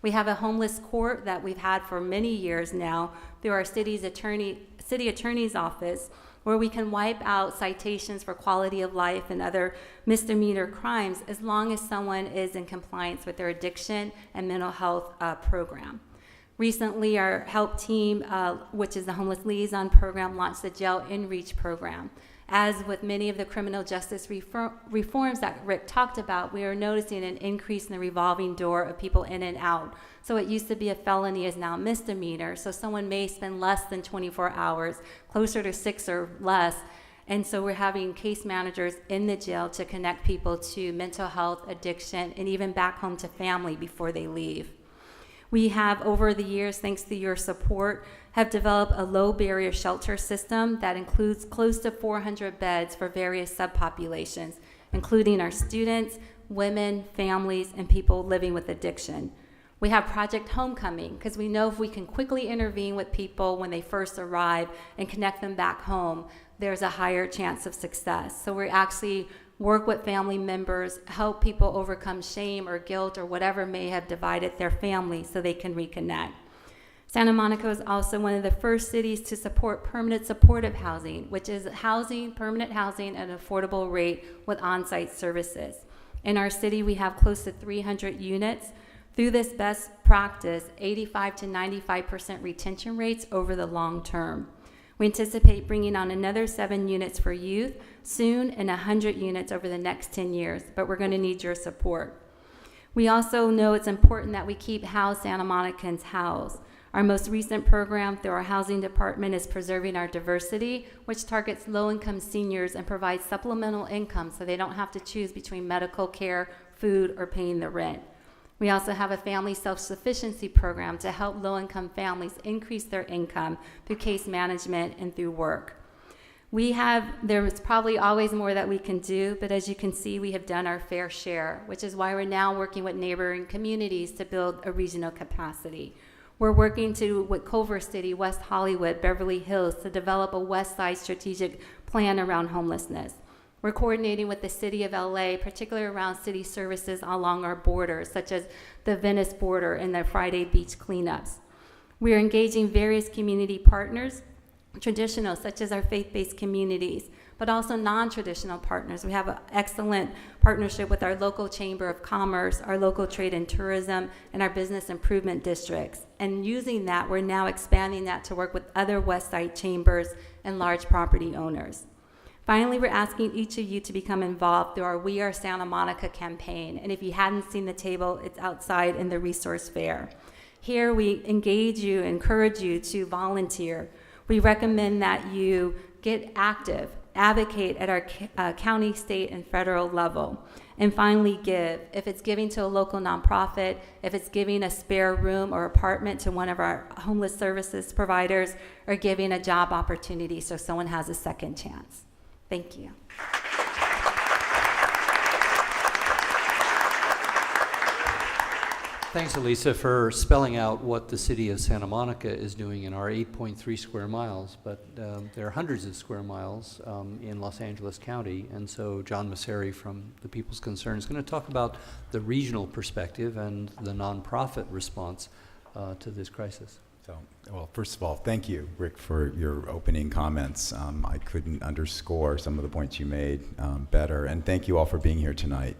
We have a homeless court that we've had for many years now through our city attorney's office, where we can wipe out citations for quality of life and other misdemeanor crimes as long as someone is in compliance with their addiction and mental health program. Recently, our HELP team, which is the Homeless Liaison Program, launched the Jail In Reach program. As with many of the criminal justice reforms that Rick talked about, we are noticing an increase in the revolving door of people in and out. So it used to be a felony, is now a misdemeanor. So someone may spend less than 24 hours, closer to 6 or less. And so we're having case managers in the jail to connect people to mental health, addiction, and even back home to family before they leave. We have, over the years, thanks to your support, have developed a low barrier shelter system that includes close to 400 beds for various subpopulations, including our students, women, families, and people living with addiction. We have Project Homecoming, because we know if we can quickly intervene with people when they first arrive and connect them back home, there's a higher chance of success. So we actually work with family members, help people overcome shame or guilt or whatever may have divided their family so they can reconnect. Santa Monica is also one of the first cities to support permanent supportive housing, which is housing, permanent housing at an affordable rate with on-site services. In our city, we have close to 300 units. Through this best practice, 85 to 95% retention rates over the long term. We anticipate bringing on another 7 units for youth soon and 100 units over the next 10 years, but we're going to need your support. We also know it's important that we keep how Santa Monicans housed. Our most recent program through our housing department is Preserving Our Diversity, which targets low-income seniors and provides supplemental income so they don't have to choose between medical care, food, or paying the rent. We also have a family self-sufficiency program to help low-income families increase their income through case management and through work. There is probably always more that we can do, but as you can see, we have done our fair share, which is why we're now working with neighboring communities to build a regional capacity. We're working with Culver City, West Hollywood, Beverly Hills to develop a West Side strategic plan around homelessness. We're coordinating with the City of LA, particularly around city services along our borders, such as the Venice border and the Friday beach cleanups. We are engaging various community partners, traditional, such as our faith-based communities, but also non-traditional partners. We have an excellent partnership with our local Chamber of Commerce, our local trade and tourism, and our business improvement districts. And using that, we're now expanding that to work with other West Side chambers and large property owners. Finally, we're asking each of you to become involved through our We Are Santa Monica campaign. And if you hadn't seen the table, it's outside in the resource fair. Here, we engage you, encourage you to volunteer. We recommend that you get active, advocate at our county, state, and federal level. And finally, give. If it's giving to a local nonprofit, if it's giving a spare room or apartment to one of our homeless services providers, or giving a job opportunity so someone has a second chance. Thank you. Thanks, Alisa, for spelling out what the city of Santa Monica is doing in our 8.3 square miles, but there are hundreds of square miles in Los Angeles County, and so John Maceri from the People's Concern is going to talk about the regional perspective and the nonprofit response to this crisis. So, well, first of all, thank you, Rick, for your opening comments. I couldn't underscore some of the points you made better, and thank you all for being here tonight.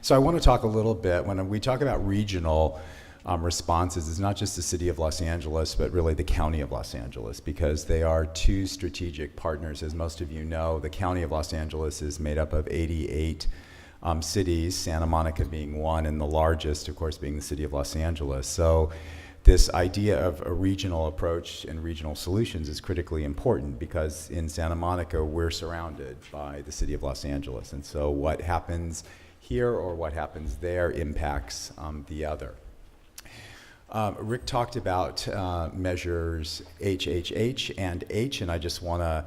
So I want to talk a little bit, when we talk about regional responses, it's not just the city of Los Angeles, but really the county of Los Angeles, because they are two strategic partners. As most of you know, the county of Los Angeles is made up of 88 cities, Santa Monica being one, and the largest, of course, being the city of Los Angeles. So this idea of a regional approach and regional solutions is critically important, because in Santa Monica, we're surrounded by the city of Los Angeles. And so what happens here or what happens there impacts the other. Rick talked about measures HHH and H, and I just want to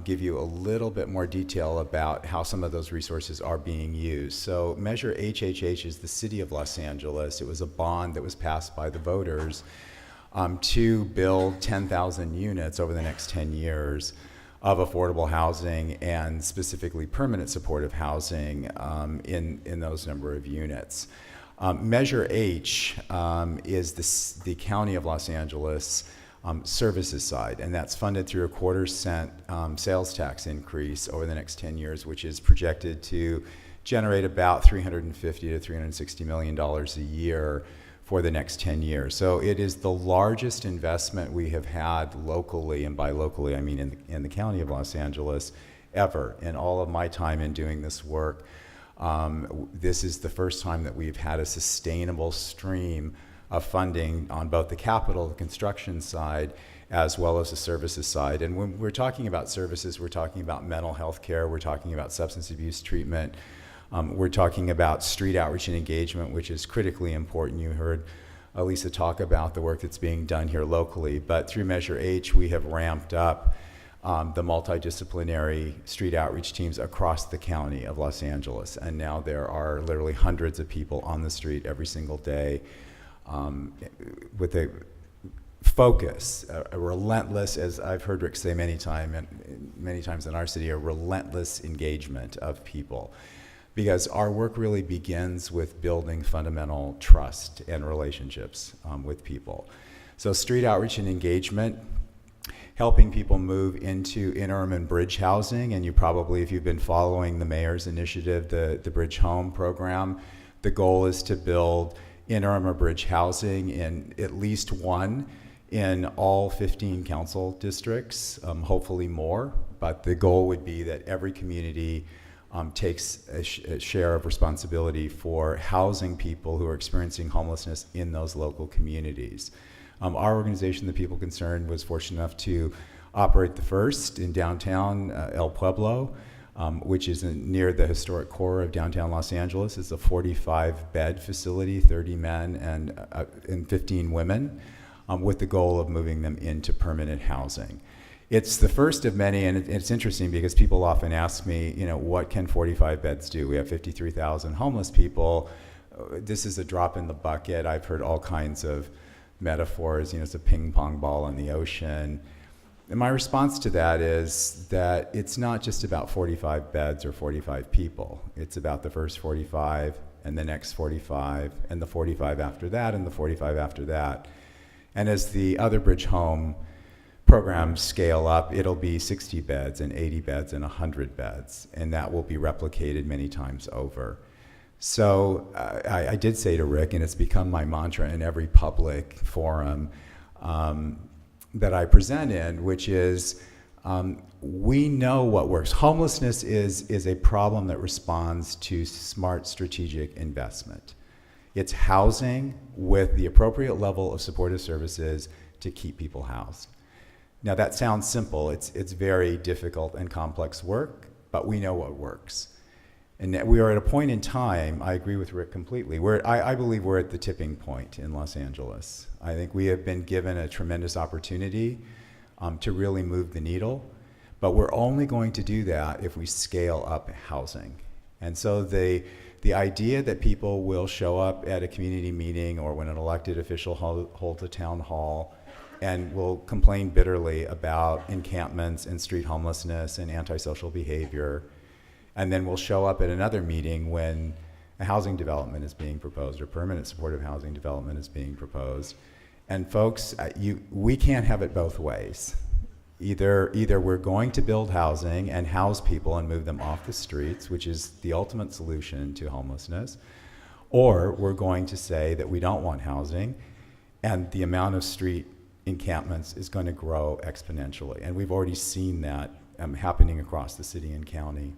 give you a little bit more detail about how some of those resources are being used. So measure HHH is the city of Los Angeles. It was a bond that was passed by the voters to build 10,000 units over the next 10 years of affordable housing, and specifically permanent supportive housing in those number of units. Measure H is the County of Los Angeles services side, and that's funded through a quarter-cent sales tax increase over the next 10 years, which is projected to generate about $350 to $360 million a year for the next 10 years. So it is the largest investment we have had locally, and by locally I mean in the County of Los Angeles, ever. In all of my time in doing this work, this is the first time that we've had a sustainable stream of funding on both the capital, the construction side, as well as the services side. And when we're talking about services, we're talking about mental health care, we're talking about substance abuse treatment, we're talking about street outreach and engagement, which is critically important. You heard Alisa talk about the work that's being done here locally, but through Measure H, we have ramped up the multidisciplinary street outreach teams across the County of Los Angeles. And now there are literally hundreds of people on the street every single day, with a focus, a relentless, as I've heard Rick say many times in our city, a relentless engagement of people. Because our work really begins with building fundamental trust and relationships with people. So street outreach and engagement, helping people move into interim and bridge housing, and you probably, if you've been following the mayor's initiative, the Bridge Home program, the goal is to build interim or bridge housing in at least one in all 15 council districts, hopefully more, but the goal would be that every community takes a share of responsibility for housing people who are experiencing homelessness in those local communities. Our organization, the People Concerned, was fortunate enough to operate the first in downtown El Pueblo, which is near the historic core of downtown Los Angeles. It's a 45-bed facility, 30 men and 15 women, with the goal of moving them into permanent housing. It's the first of many, and it's interesting because people often ask me, what can 45 beds do? We have 53,000 homeless people. This is a drop in the bucket. I've heard all kinds of metaphors, it's a ping pong ball in the ocean. And my response to that is that it's not just about 45 beds or 45 people. It's about the first 45 and the next 45 and the 45 after that and the 45 after that. And as the other Bridge Home programs scale up, it'll be 60 beds and 80 beds and 100 beds, and that will be replicated many times over. So I did say to Rick, and it's become my mantra in every public forum that I present in, which is we know what works. Homelessness is a problem that responds to smart strategic investment. It's housing with the appropriate level of supportive services to keep people housed. Now that sounds simple. It's very difficult and complex work, but we know what works. And we are at a point in time, I agree with Rick completely, I believe we're at the tipping point in Los Angeles. I think we have been given a tremendous opportunity to really move the needle, but we're only going to do that if we scale up housing. And so the idea that people will show up at a community meeting or when an elected official holds a town hall and will complain bitterly about encampments and street homelessness and antisocial behavior, and then will show up at another meeting when a housing development is being proposed or permanent supportive housing development is being proposed. And folks, we can't have it both ways. Either we're going to build housing and house people and move them off the streets, which is the ultimate solution to homelessness, or we're going to say that we don't want housing and the amount of street encampments is going to grow exponentially. And we've already seen that happening across the city and county.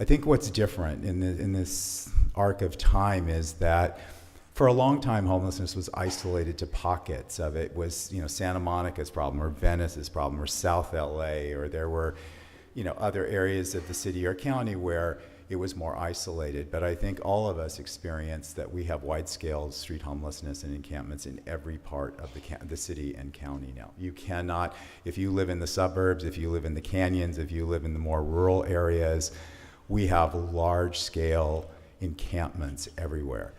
I think what's different in this arc of time is that for a long time, homelessness was isolated to pockets of it. Was, Santa Monica's problem or Venice's problem or South LA, or there were, other areas of the city or county where it was more isolated. But I think all of us experience that we have wide-scale street homelessness and encampments in every part of the city and county now. You cannot, if you live in the suburbs, if you live in the canyons, if you live in the more rural areas, we have large-scale encampments everywhere.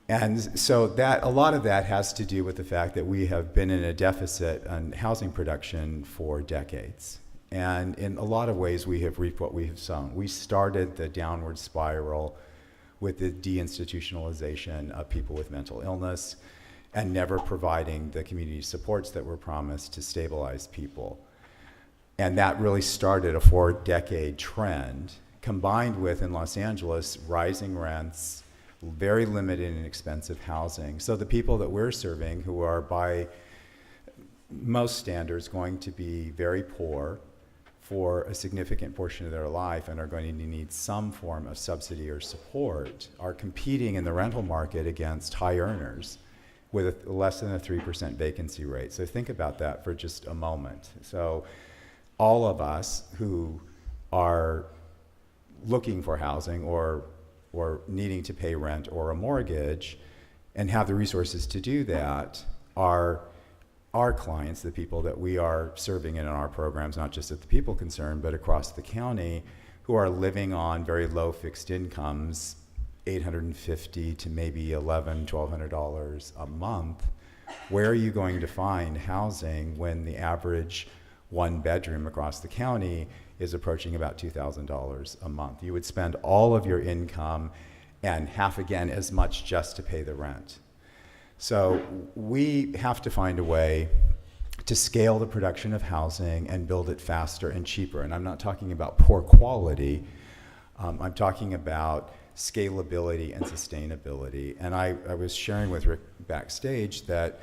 And so a lot of that has to do with the fact that we have been in a deficit on housing production for decades. And in a lot of ways, we have reaped what we have sown. We started the downward spiral with the deinstitutionalization of people with mental illness and never providing the community supports that were promised to stabilize people. And that really started a 4-decade trend, combined with, in Los Angeles, rising rents, very limited and expensive housing. So the people that we're serving, who are by most standards going to be very poor for a significant portion of their life and are going to need some form of subsidy or support, are competing in the rental market against high earners with less than a 3% vacancy rate. So think about that for just a moment. So all of us who are looking for housing or needing to pay rent or a mortgage and have the resources to do that are our clients, the people that we are serving in our programs, not just at the People Concern, but across the county, who are living on very low fixed incomes, $850 to maybe $1,100, $1,200 a month. Where are you going to find housing when the average one bedroom across the county is approaching about $2,000 a month? You would spend all of your income and half again as much just to pay the rent. So we have to find a way to scale the production of housing and build it faster and cheaper. And I'm not talking about poor quality. I'm talking about scalability and sustainability. And I was sharing with Rick backstage that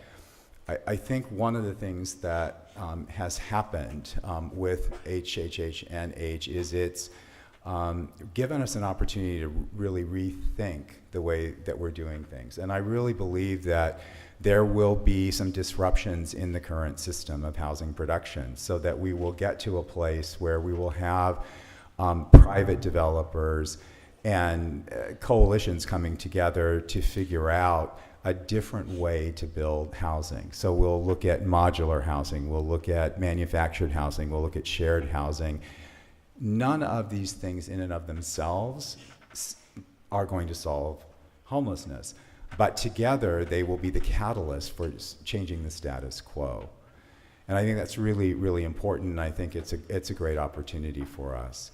I think one of the things that has happened with HHH and H is it's given us an opportunity to really rethink the way that we're doing things. And I really believe that there will be some disruptions in the current system of housing production so that we will get to a place where we will have private developers and coalitions coming together to figure out a different way to build housing. So we'll look at modular housing, we'll look at manufactured housing, we'll look at shared housing. None of these things in and of themselves are going to solve homelessness, but together they will be the catalyst for changing the status quo. And I think that's really, really important, and I think it's a great opportunity for us.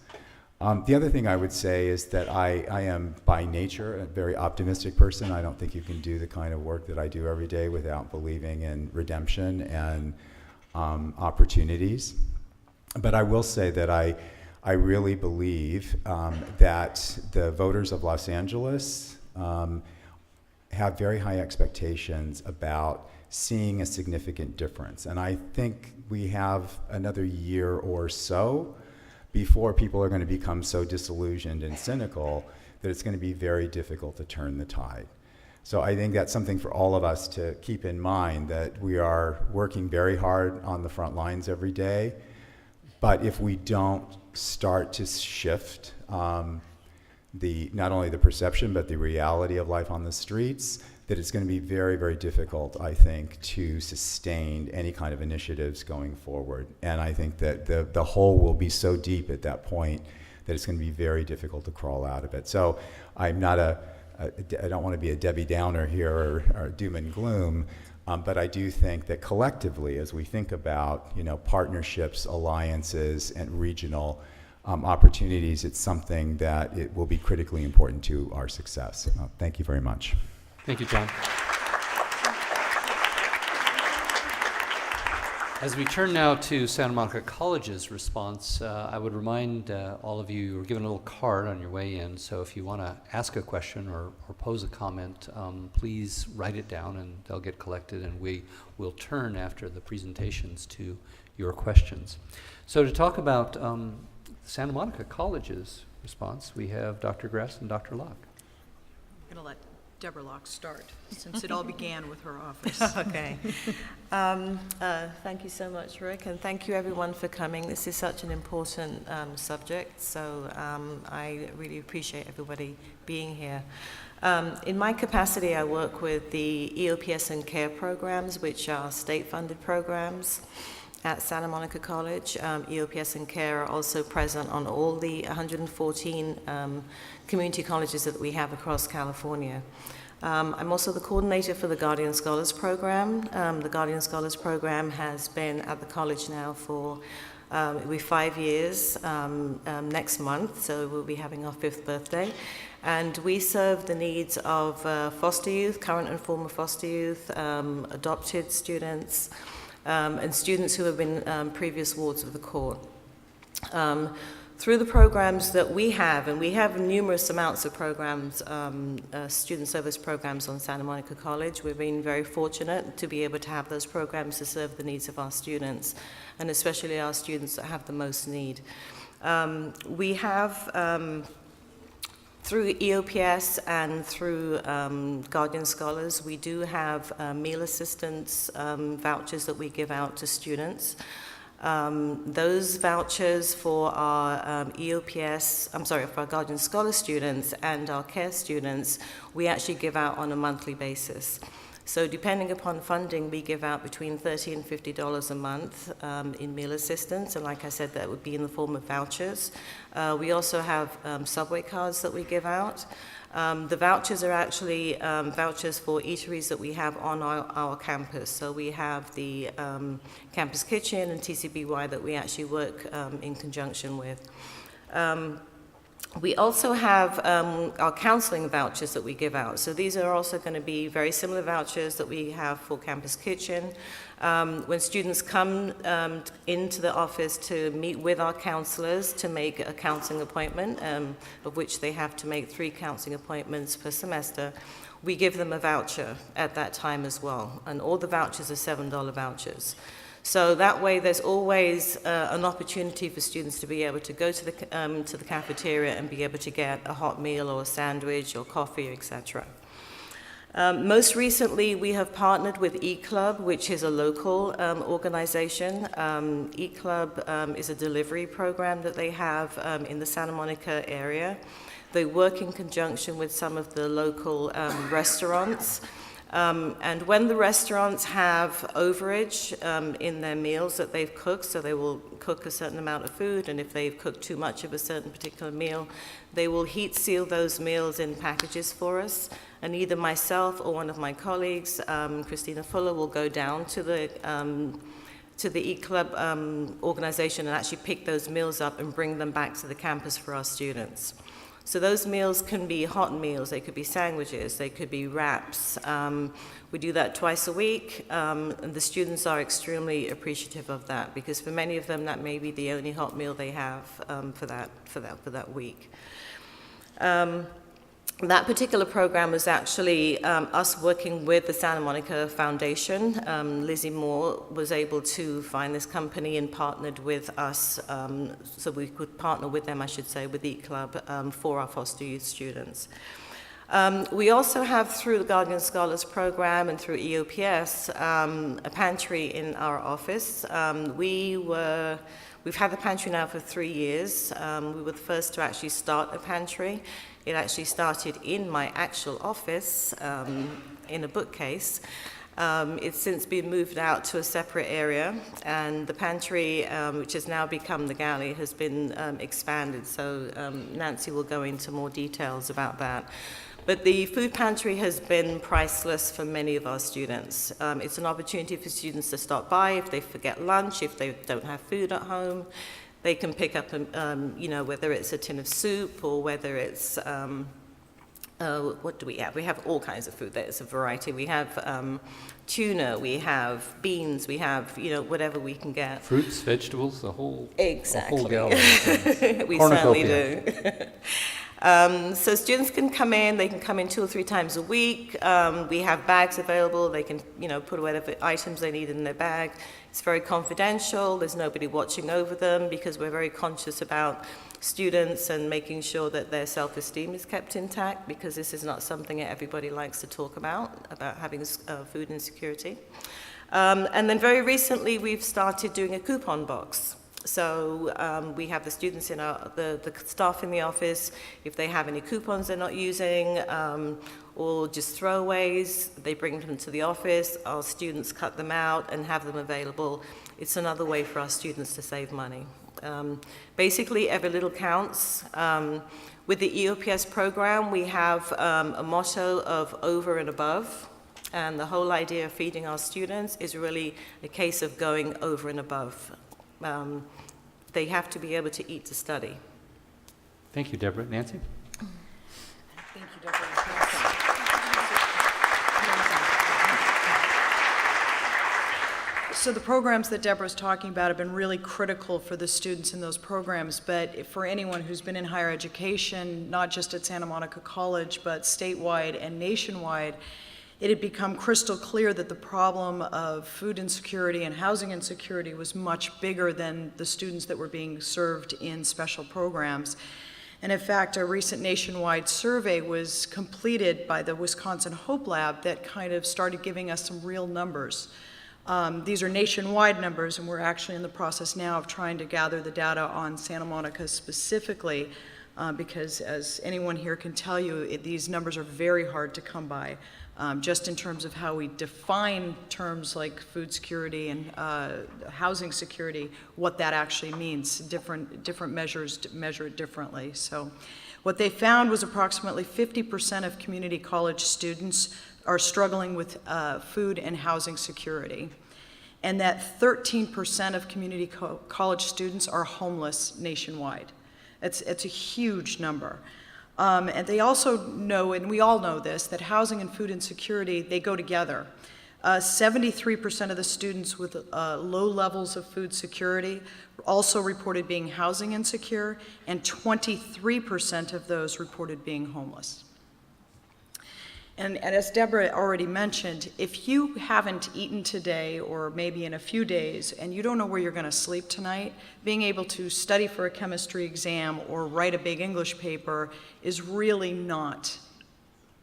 The other thing I would say is that I am by nature a very optimistic person. I don't think you can do the kind of work that I do every day without believing in redemption and opportunities. But I will say that I really believe that the voters of Los Angeles have very high expectations about seeing a significant difference. And I think we have another year or so before people are going to become so disillusioned and cynical that it's going to be very difficult to turn the tide. So I think that's something for all of us to keep in mind, that we are working very hard on the front lines every day, but if we don't start to shift not only the perception but the reality of life on the streets, that it's going to be very, very difficult, I think, to sustain any kind of initiatives going forward. And I think that the hole will be so deep at that point that it's going to be very difficult to crawl out of it. So I'm not I don't want to be a Debbie Downer here or doom and gloom, but I do think that collectively, as we think about partnerships, alliances, and regional opportunities, it's something that it will be critically important to our success. Thank you very much. Thank you, John. As we turn now to Santa Monica College's response, I would remind all of you were given a little card on your way in, so if you want to ask a question or pose a comment, please write it down and they'll get collected, and we will turn after the presentations to your questions. So to talk about Santa Monica College's response, we have Dr. Gress and Dr. Locke. I'm going to let Debra Locke start, since it all began with her office. Okay. Thank you so much, Rick, and thank you everyone for coming. This is such an important subject, so I really appreciate everybody being here. In my capacity, I work with the EOPS and CARE programs, which are state-funded programs at Santa Monica College. EOPS and CARE are also present on all the 114 community colleges that we have across California. I'm also the coordinator for the Guardian Scholars Program. The Guardian Scholars Program has been at the college now for it'll be 5 years next month, so we'll be having our 5th birthday. And we serve the needs of foster youth, current and former foster youth, adopted students, and students who have been previous wards of the court. Through the programs that we have, and we have numerous amounts of programs, student service programs on Santa Monica College, we've been very fortunate to be able to have those programs to serve the needs of our students, and especially our students that have the most need. We have, through EOPS and through Guardian Scholars, we do have meal assistance vouchers that we give out to students. Those vouchers for our for our Guardian Scholar students and our CARE students, we actually give out on a monthly basis. So depending upon funding, we give out between $30 and $50 a month in meal assistance, and like I said, that would be in the form of vouchers. We also have subway cards that we give out. The vouchers are actually vouchers for eateries that we have on our campus. So we have the campus kitchen and TCBY that we actually work in conjunction with. We also have our counseling vouchers that we give out. So these are also going to be very similar vouchers that we have for campus kitchen. When students come into the office to meet with our counselors to make a counseling appointment, of which they have to make 3 counseling appointments per semester, we give them a voucher at that time as well. And all the vouchers are $7 vouchers. So that way there's always an opportunity for students to be able to go to the cafeteria and be able to get a hot meal or a sandwich or coffee, etc. Most recently, we have partnered with eClub, which is a local organization. eClub is a delivery program that they have in the Santa Monica area. They work in conjunction with some of the local restaurants. And when the restaurants have overage in their meals that they've cooked, so they will cook a certain amount of food, and if they've cooked too much of a certain particular meal, they will heat seal those meals in packages for us. And either myself or one of my colleagues, Christina Fuller, will go down to the eClub organization and actually pick those meals up and bring them back to the campus for our students. So those meals can be hot meals, they could be sandwiches, they could be wraps. We do that twice a week, and the students are extremely appreciative of that, because for many of them that may be the only hot meal they have for that week. That particular program was actually us working with the Santa Monica Foundation. Lizzie Moore was able to find this company and partnered with us, so we could partner with them, I should say, with eClub for our foster youth students. We also have, through the Guardian Scholars Program and through EOPS, a pantry in our office. We've had the pantry now for 3 years. We were the first to actually start a pantry. It actually started in my actual office in a bookcase. It's since been moved out to a separate area, and the pantry, which has now become the galley, has been expanded. So Nancy will go into more details about that. But the food pantry has been priceless for many of our students. It's an opportunity for students to stop by if they forget lunch, if they don't have food at home. They can pick up, whether it's a tin of soup or whether it's, what do we have? We have all kinds of food. There's a variety. We have tuna, we have beans, we have, whatever we can get. Fruits, vegetables, the whole Exactly. A whole gallon. We certainly do. So students can come in, they can come in 2 or 3 times a week. We have bags available, they can, put whatever items they need in their bag. It's very confidential, there's nobody watching over them because we're very conscious about students and making sure that their self-esteem is kept intact, because this is not something that everybody likes to talk about having food insecurity. And then very recently we've started doing a coupon box. So we have the students the staff in the office, if they have any coupons they're not using, or just throwaways, they bring them to the office, our students cut them out and have them available. It's another way for our students to save money. Basically, every little counts. With the EOPS program, we have a motto of over and above. And the whole idea of feeding our students is really a case of going over and above. They have to be able to eat to study. Thank you, Deborah. Nancy? Thank you, Deborah. So the programs that Deborah's talking about have been really critical for the students in those programs, but for anyone who's been in higher education, not just at Santa Monica College, but statewide and nationwide, it had become crystal clear that the problem of food insecurity and housing insecurity was much bigger than the students that were being served in special programs. And in fact, a recent nationwide survey was completed by the Wisconsin Hope Lab that kind of started giving us some real numbers. These are nationwide numbers, and we're actually in the process now of trying to gather the data on Santa Monica specifically, because as anyone here can tell you, these numbers are very hard to come by. Just in terms of how we define terms like food security and housing security, what that actually means. Different measures measure it differently. So what they found was approximately 50% of community college students are struggling with food and housing security, and that 13% of community college students are homeless nationwide. It's a huge number. And they also know, and we all know this, that housing and food insecurity, they go together. 73% of the students with low levels of food security also reported being housing insecure, and 23% of those reported being homeless. And as Deborah already mentioned, if you haven't eaten today or maybe in a few days and you don't know where you're going to sleep tonight, being able to study for a chemistry exam or write a big English paper is really not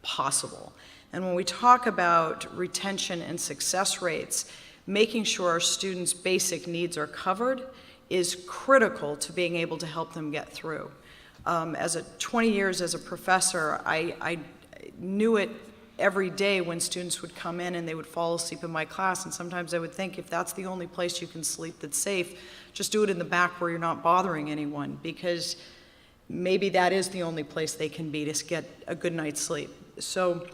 possible. And when we talk about retention and success rates, making sure our students' basic needs are covered is critical to being able to help them get through. 20 years as a professor, I knew it every day when students would come in and they would fall asleep in my class, and sometimes I would think, if that's the only place you can sleep that's safe, just do it in the back where you're not bothering anyone, because maybe that is the only place they can be to get a good night's sleep. So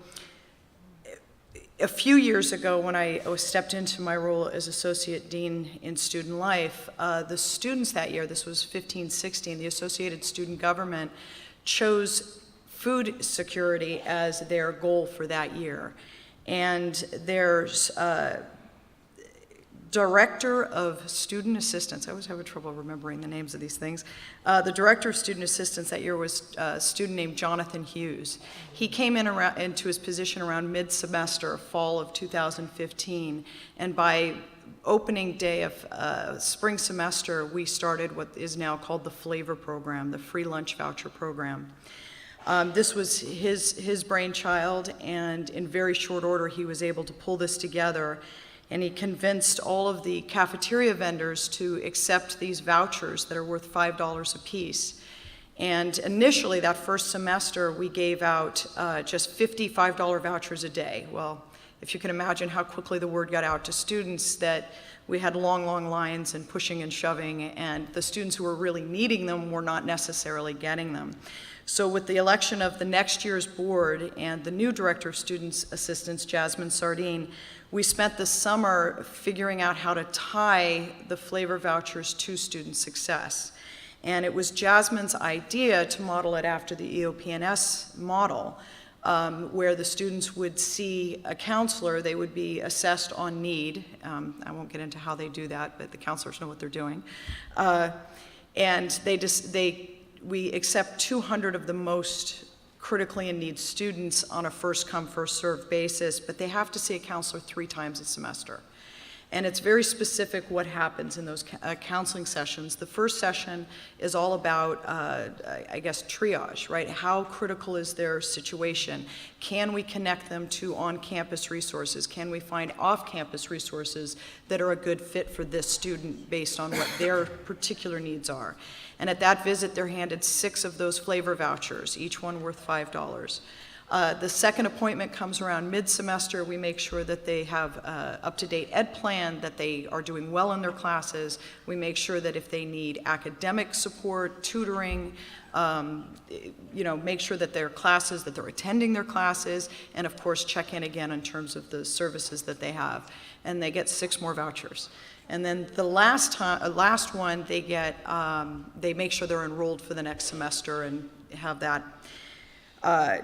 a few years ago, when I stepped into my role as Associate Dean in Student Life, the students that year, this was 15-16, the Associated Student Government chose food security as their goal for that year. And there's Director of Student Assistance, I always have trouble remembering the names of these things. The Director of Student Assistance that year was a student named Jonathan Hughes. He came into his position around mid-semester, fall of 2015, and by opening day of spring semester, we started what is now called the Flavor Program, the free lunch voucher program. This was his brainchild, and in very short order he was able to pull this together, and he convinced all of the cafeteria vendors to accept these vouchers that are worth $5 a piece. And initially, that first semester, we gave out just $55 vouchers a day. Well, if you can imagine how quickly the word got out to students that we had long, long lines and pushing and shoving, and the students who were really needing them were not necessarily getting them. So with the election of the next year's board and the new Director of Student Assistance, Jasmine Sardine, we spent the summer figuring out how to tie the flavor vouchers to student success. And it was Jasmine's idea to model it after the EOPS model, where the students would see a counselor. They would be assessed on need. I won't get into how they do that, but the counselors know what they're doing. And we accept 200 of the most critically in need students on a first come, first served basis, but they have to see a counselor 3 times a semester. And it's very specific what happens in those counseling sessions. The first session is all about, I guess, triage, right? How critical is their situation? Can we connect them to on-campus resources? Can we find off-campus resources that are a good fit for this student based on what their particular needs are? And at that visit, they're handed 6 of those flavor vouchers, each one worth $5. The second appointment comes around mid-semester. We make sure that they have up-to-date ed plan, that they are doing well in their classes. We make sure that if they need academic support, tutoring, make sure that their classes, that they're attending their classes, and of course check in again in terms of the services that they have. And they get 6 more vouchers. And then the last one, they make sure they're enrolled for the next semester and have that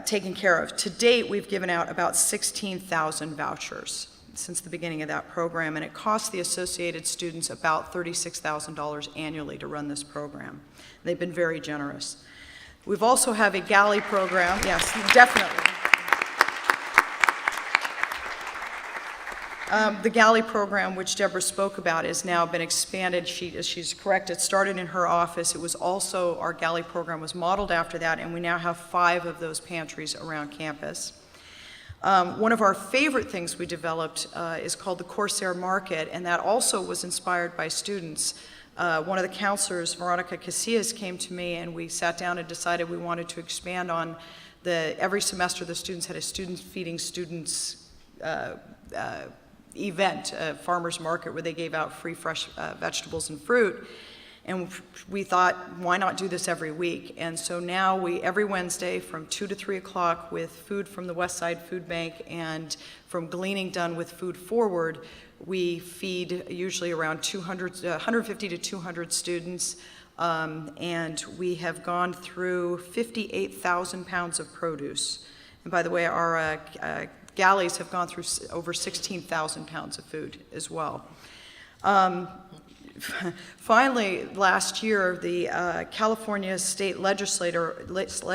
taken care of. To date, we've given out about 16,000 vouchers since the beginning of that program, and it costs the associated students about $36,000 annually to run this program. They've been very generous. We've also have a galley program. Yes, definitely. The galley program, which Debra spoke about, has now been expanded. She's correct. It started in her office. It was also, our galley program was modeled after that, and we now have 5 of those pantries around campus. One of our favorite things we developed is called the Corsair Market, and that also was inspired by students. One of the counselors, Veronica Casillas, came to me, and we sat down and decided we wanted to expand on every semester the students had a student feeding students event, a farmer's market, where they gave out free fresh vegetables and fruit. And we thought, why not do this every week? And so now every Wednesday from 2 to 3 o'clock, with food from the West Side Food Bank and from gleaning done with Food Forward, we feed usually around 150 to 200 students. And we have gone through 58,000 pounds of produce. And by the way, our galleys have gone through over 16,000 pounds of food as well. Finally, last year, the California State Legislature approved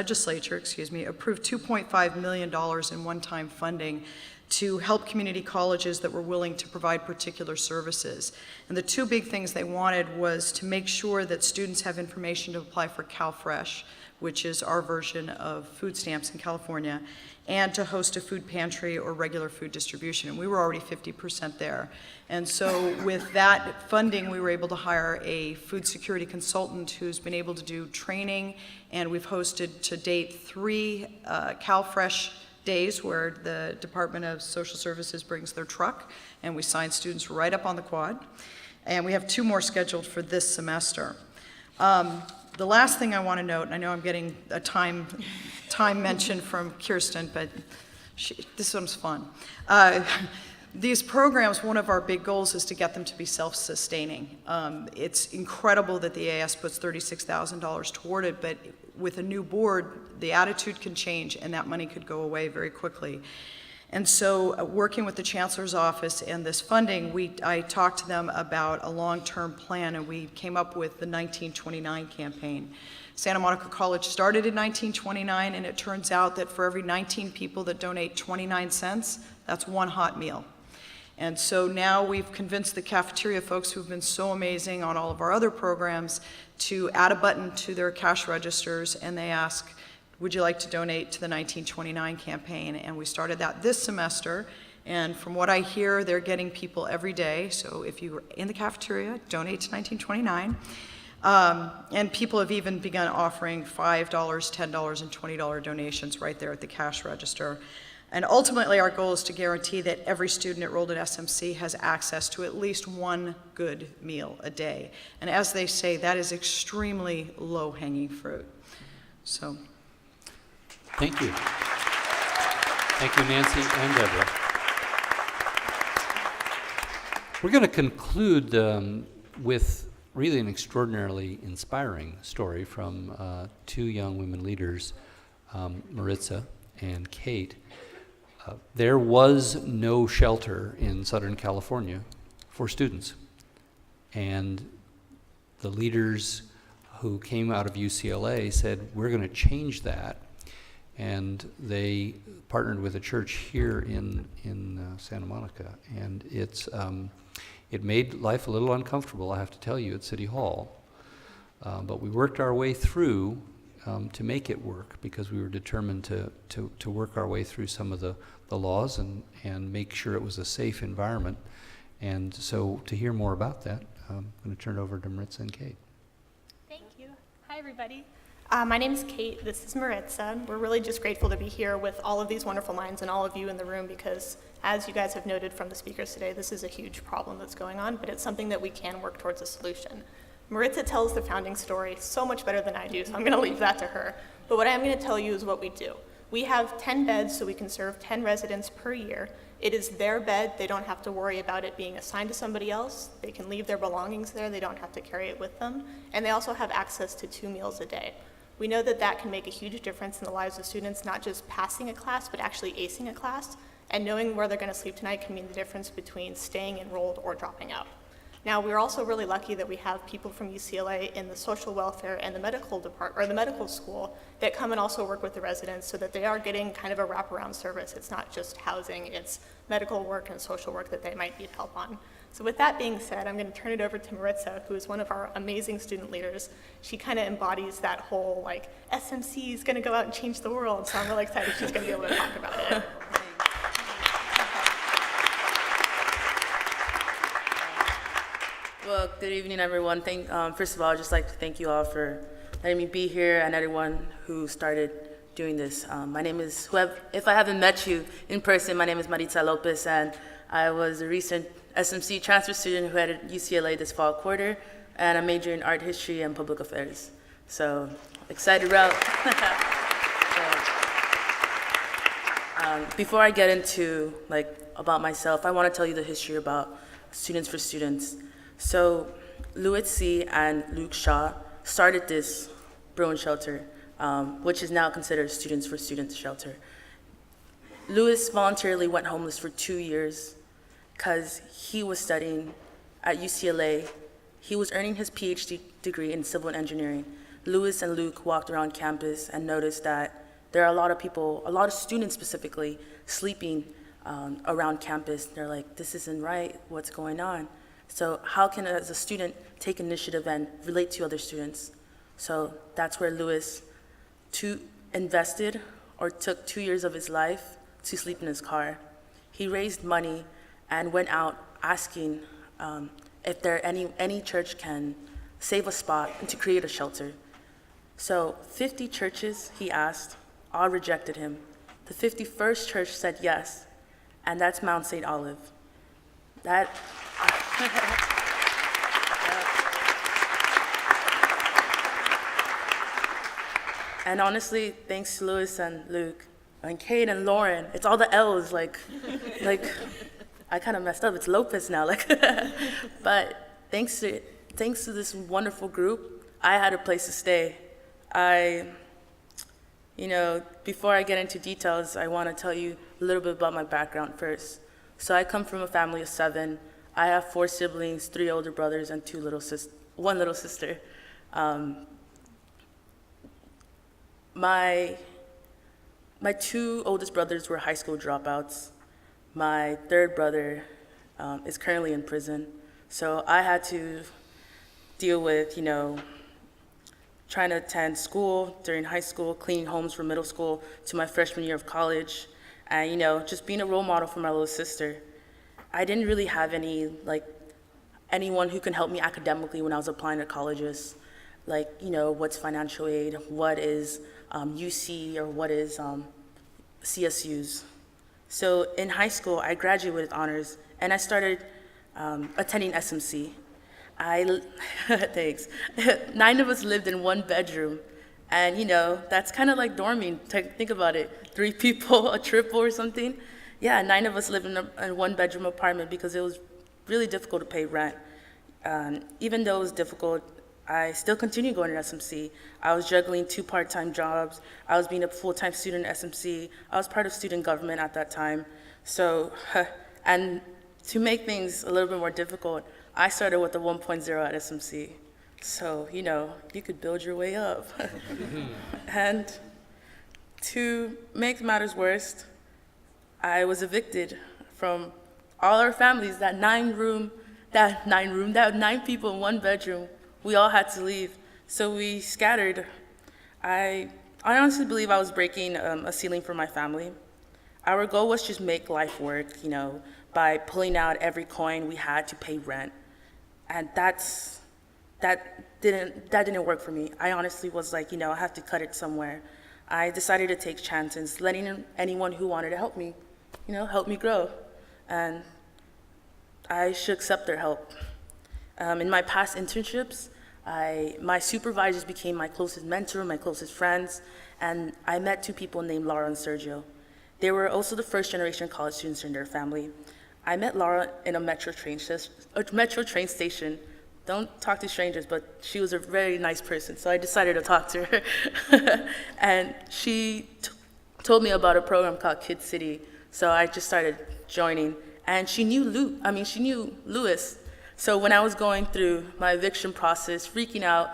$2.5 million in one-time funding to help community colleges that were willing to provide particular services. And the 2 big things they wanted was to make sure that students have information to apply for CalFresh, which is our version of food stamps in California, and to host a food pantry or regular food distribution. And we were already 50% there. And so with that funding, we were able to hire a food security consultant who's been able to do training, and we've hosted to date 3 CalFresh days where the Department of Social Services brings their truck, and we sign students right up on the quad. And we have 2 more scheduled for this semester. The last thing I want to note, and I know I'm getting a time mention from Kirsten, but this one's fun. These programs, one of our big goals is to get them to be self-sustaining. It's incredible that the AS puts $36,000 toward it, but with a new board, the attitude can change and that money could go away very quickly. And so working with the Chancellor's Office and this funding, I talked to them about a long-term plan, and we came up with the 1929 campaign. Santa Monica College started in 1929, and it turns out that for every 19 people that donate 29 cents, that's 1 hot meal. And so now we've convinced the cafeteria folks who've been so amazing on all of our other programs to add a button to their cash registers, and they ask, would you like to donate to the 1929 campaign? And we started that this semester, and from what I hear, they're getting people every day. So if you're in the cafeteria, donate to 1929. And people have even begun offering $5, $10, and $20 donations right there at the cash register. And ultimately, our goal is to guarantee that every student enrolled at SMC has access to at least one good meal a day. And as they say, that is extremely low-hanging fruit. So, Thank you. Thank you, Nancy and Debra. We're going to conclude with really an extraordinarily inspiring story from two young women leaders, Maritza and Kate. There was no shelter in Southern California for students. And the leaders who came out of UCLA said, we're going to change that. And they partnered with a church here in Santa Monica. And it made life a little uncomfortable, I have to tell you, at City Hall. But we worked our way through to make it work, because we were determined to work our way through some of the laws and make sure it was a safe environment. And so to hear more about that, I'm going to turn it over to Maritza and Kate. Thank you. Hi, everybody. My name is Kate. This is Maritza. We're really just grateful to be here with all of these wonderful minds and all of you in the room, because as you guys have noted from the speakers today, this is a huge problem that's going on, but it's something that we can work towards a solution. Maritza tells the founding story so much better than I do, so I'm going to leave that to her. But what I'm going to tell you is what we do. We have 10 beds, so we can serve 10 residents per year. It is their bed. They don't have to worry about it being assigned to somebody else. They can leave their belongings there. They don't have to carry it with them. And they also have access to 2 meals a day. We know that that can make a huge difference in the lives of students, not just passing a class, but actually acing a class. And knowing where they're going to sleep tonight can mean the difference between staying enrolled or dropping out. Now, we're also really lucky that we have people from UCLA in the social welfare and the medical department, or the medical school, that come and also work with the residents so that they are getting kind of a wraparound service. It's not just housing, it's medical work and social work that they might need help on. So with that being said, I'm going to turn it over to Maritza, who is one of our amazing student leaders. She kind of embodies that whole, like, SMC is going to go out and change the world, so I'm really excited she's going to be able to talk about it. Well, good evening, everyone. First of all, I'd just like to thank you all for letting me be here, and everyone who started doing this. My name is, if I haven't met you in person, my name is Maritza Lopez, and I was a recent SMC transfer student who headed UCLA this fall quarter, and I major in art history and public affairs. So, excited route. Before I get into about myself, I want to tell you the history about Students for Students. So Louis C. and Luke Shaw started this Bruin shelter, which is now considered Students for Students shelter. Louis voluntarily went homeless for 2 years because he was studying at UCLA. He was earning his PhD degree in civil engineering. Louis and Luke walked around campus and noticed that there are a lot of people, a lot of students specifically, sleeping around campus. They're like, this isn't right, what's going on? So how can, as a student, take initiative and relate to other students? So that's where Louis took 2 years of his life to sleep in his car. He raised money and went out asking if any church can save a spot and to create a shelter. So 50 churches, he asked, all rejected him. The 51st church said yes, and that's Mount St. Olive. And honestly, thanks to Louis and Luke and Kate and Lauren, it's all the L's, like I kind of messed up. It's Lopez now, but thanks to this wonderful group, I had a place to stay. Before I get into details, I want to tell you a little bit about my background first. So I come from a family of 7. I have 4 siblings, 3 older brothers, and 1 little sister. My 2 oldest brothers were high school dropouts. My 3rd brother is currently in prison. So I had to deal with, trying to attend school during high school, cleaning homes from middle school to my freshman year of college, and, just being a role model for my little sister. I didn't really have anyone who can help me academically when I was applying to colleges. What's financial aid, what is UC, or what is CSUs. So in high school, I graduated with honors, and I started attending SMC. Thanks. 9 of us lived in 1 bedroom, and that's kind of like dorming. Think about it, 3 people, a triple or something. Yeah, 9 of us lived in a 1-bedroom apartment because it was really difficult to pay rent. Even though it was difficult, I still continued going to SMC. I was juggling 2 part-time jobs. I was being a full-time student at SMC. I was part of student government at that time. So, and to make things a little bit more difficult, I started with a 1.0 at SMC. So, you could build your way up. And to make matters worse, I was evicted from all our families, that 9 people in 1 bedroom. We all had to leave, so we scattered. I honestly believe I was breaking a ceiling for my family. Our goal was just make life work, by pulling out every coin we had to pay rent. And that didn't work for me. I honestly was like, I have to cut it somewhere. I decided to take chances, letting anyone who wanted to help me, help me grow. And I should accept their help. In my past internships, my supervisors became my closest mentor, my closest friends, and I met 2 people named Laura and Sergio. They were also the first-generation college students in their family. I met Laura in a metro train station. Don't talk to strangers, but she was a very nice person, so I decided to talk to her. And she told me about a program called Kid City, so I just started joining. And she knew Louis. So when I was going through my eviction process, freaking out,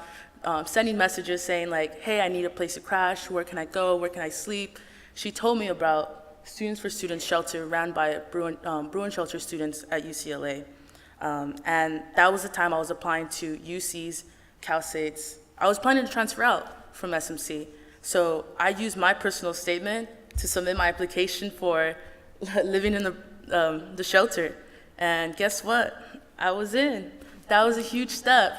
sending messages saying like, hey, I need a place to crash, where can I go, where can I sleep? She told me about Students for Students shelter ran by Bruin Shelter students at UCLA. And that was the time I was applying to UCs, Cal States. I was planning to transfer out from SMC. So I used my personal statement to submit my application for living in the shelter. And guess what? I was in. That was a huge step.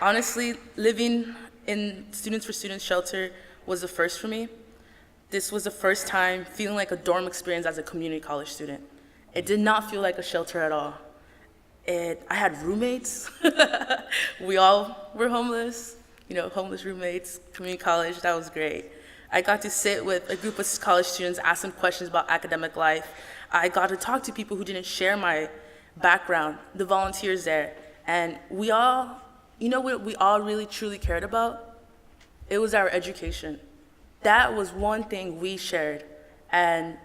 Honestly, living in Students for Students shelter was a first for me. This was the first time feeling like a dorm experience as a community college student. It did not feel like a shelter at all. I had roommates. We all were homeless, homeless roommates, community college, that was great. I got to sit with a group of college students, ask them questions about academic life. I got to talk to people who didn't share my background, the volunteers there. And we all, what we all really truly cared about? It was our education. That was one thing we shared. And,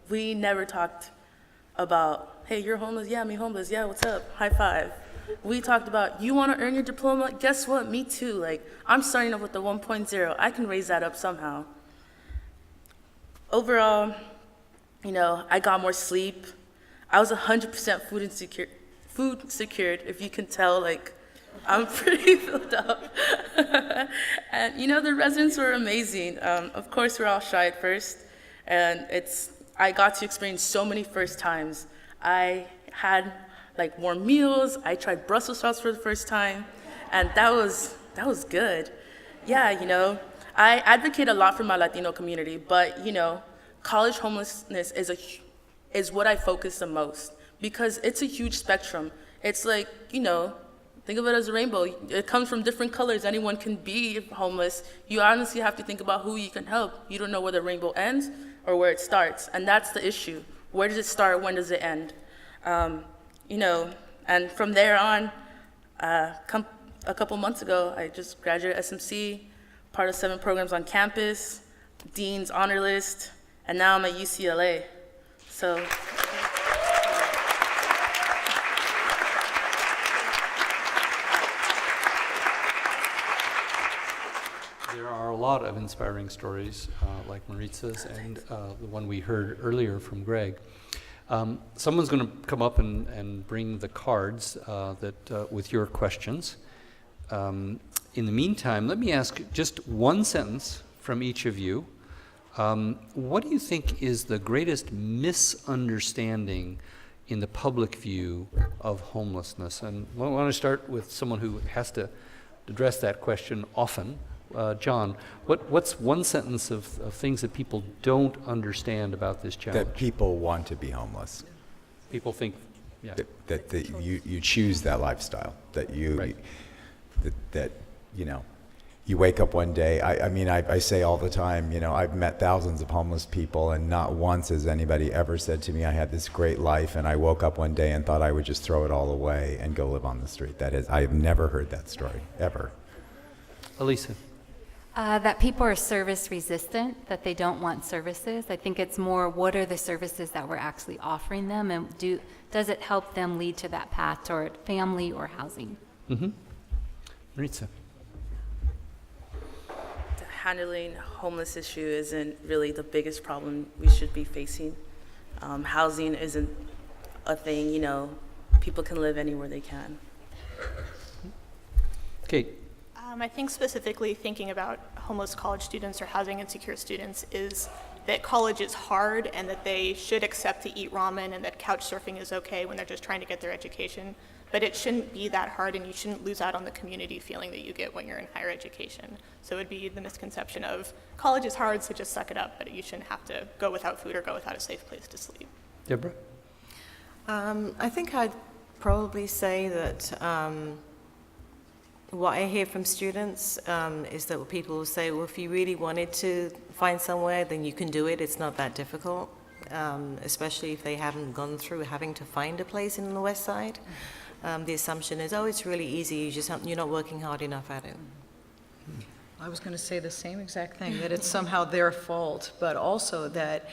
we never talked about, hey, you're homeless? Yeah, me homeless. Yeah, what's up? High five. We talked about, you want to earn your diploma? Guess what? Me too. Like, I'm starting off with the 1.0. I can raise that up somehow. Overall, I got more sleep. I was 100% food secured, if you can tell, like, I'm pretty filled up. And, the residents were amazing. Of course, we're all shy at first. And I got to experience so many first times. I had warm meals. I tried Brussels sprouts for the first time, and that was good. Yeah, I advocate a lot for my Latino community, but college homelessness is what I focus the most because it's a huge spectrum. It's like, think of it as a rainbow. It comes from different colors. Anyone can be homeless. You honestly have to think about who you can help. You don't know where the rainbow ends or where it starts, and that's the issue. Where does it start? When does it end? And from there on, a couple months ago, I just graduated SMC, part of 7 programs on campus, Dean's honor list, and now I'm at UCLA. So. There are a lot of inspiring stories like Maritza's and the one we heard earlier from Greg. Someone's going to come up and bring the cards with your questions. In the meantime, let me ask just one sentence from each of you. What do you think is the greatest misunderstanding in the public view of homelessness? And I want to start with someone who has to address that question often. John, what's one sentence of things that people don't understand about this challenge? That people want to be homeless. People think, yeah. That you choose that lifestyle. That you, that you know, you wake up one day. I mean, I say all the time, you know, I've met thousands of homeless people, and not once has anybody ever said to me, I had this great life, and I woke up one day and thought I would just throw it all away and go live on the street. That is, I have never heard that story, ever. Alisa. That people are service resistant, that they don't want services. I think it's more, what are the services that we're actually offering them, and does it help them lead to that path toward family or housing? Mm-hmm. Maritza. Handling homeless issue isn't really the biggest problem we should be facing. Housing isn't a thing, you know, people can live anywhere they can. Kate. I think specifically thinking about homeless college students or housing insecure students is that college is hard and that they should accept to eat ramen and that couch surfing is okay when they're just trying to get their education. But it shouldn't be that hard, and you shouldn't lose out on the community feeling that you get when you're in higher education. So it would be the misconception of college is hard, so just suck it up, but you shouldn't have to go without food or go without a safe place to sleep. Debra? I think I'd probably say that what I hear from students is that people will say, well, if you really wanted to find somewhere, then you can do it. It's not that difficult, especially if they haven't gone through having to find a place in the West Side. The assumption is, oh, it's really easy. You're not working hard enough at it. I was going to say the same exact thing, that it's somehow their fault, but also that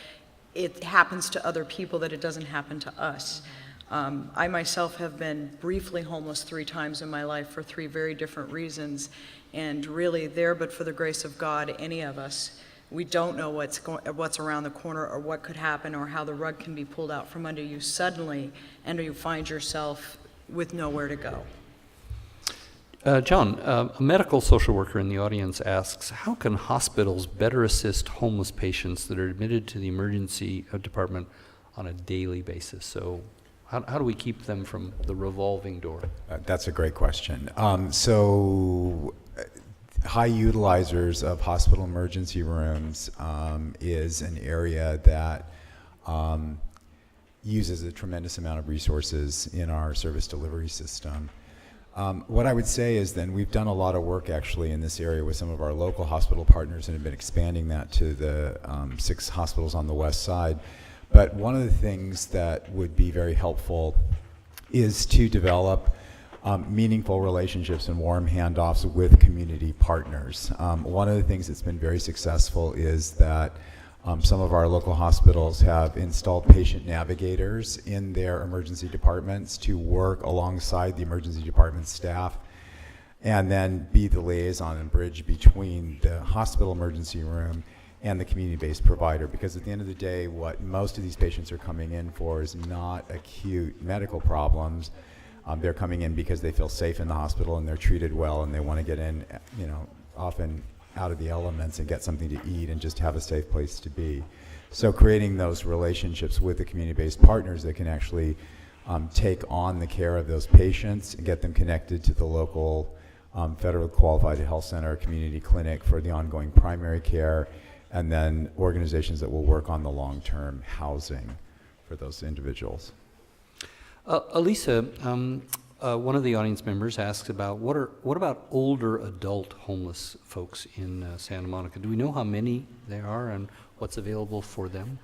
it happens to other people, that it doesn't happen to us. I myself have been briefly homeless 3 times in my life for 3 very different reasons, and really there, but for the grace of God, any of us, we don't know what's around the corner or what could happen or how the rug can be pulled out from under you suddenly, and you find yourself with nowhere to go. John, a medical social worker in the audience asks, how can hospitals better assist homeless patients that are admitted to the emergency department on a daily basis? So how do we keep them from the revolving door? That's a great question. So high utilizers of hospital emergency rooms is an area that uses a tremendous amount of resources in our service delivery system. What I would say is then we've done a lot of work actually in this area with some of our local hospital partners and have been expanding that to the 6 hospitals on the west side. But one of the things that would be very helpful is to develop meaningful relationships and warm handoffs with community partners. One of the things that's been very successful is that some of our local hospitals have installed patient navigators in their emergency departments to work alongside the emergency department staff and then be the liaison and bridge between the hospital emergency room and the community-based provider, because at the end of the day, what most of these patients are coming in for is not acute medical problems. They're coming in because they feel safe in the hospital and they're treated well and they want to get in, you know, often out of the elements and get something to eat and just have a safe place to be. So creating those relationships with the community-based partners that can actually take on the care of those patients and get them connected to the local federally qualified health center, community clinic for the ongoing primary care, and then organizations that will work on the long-term housing for those individuals. Alisa, one of the audience members asks about what about older adult homeless folks in Santa Monica? Do we know how many there are and what's available for them?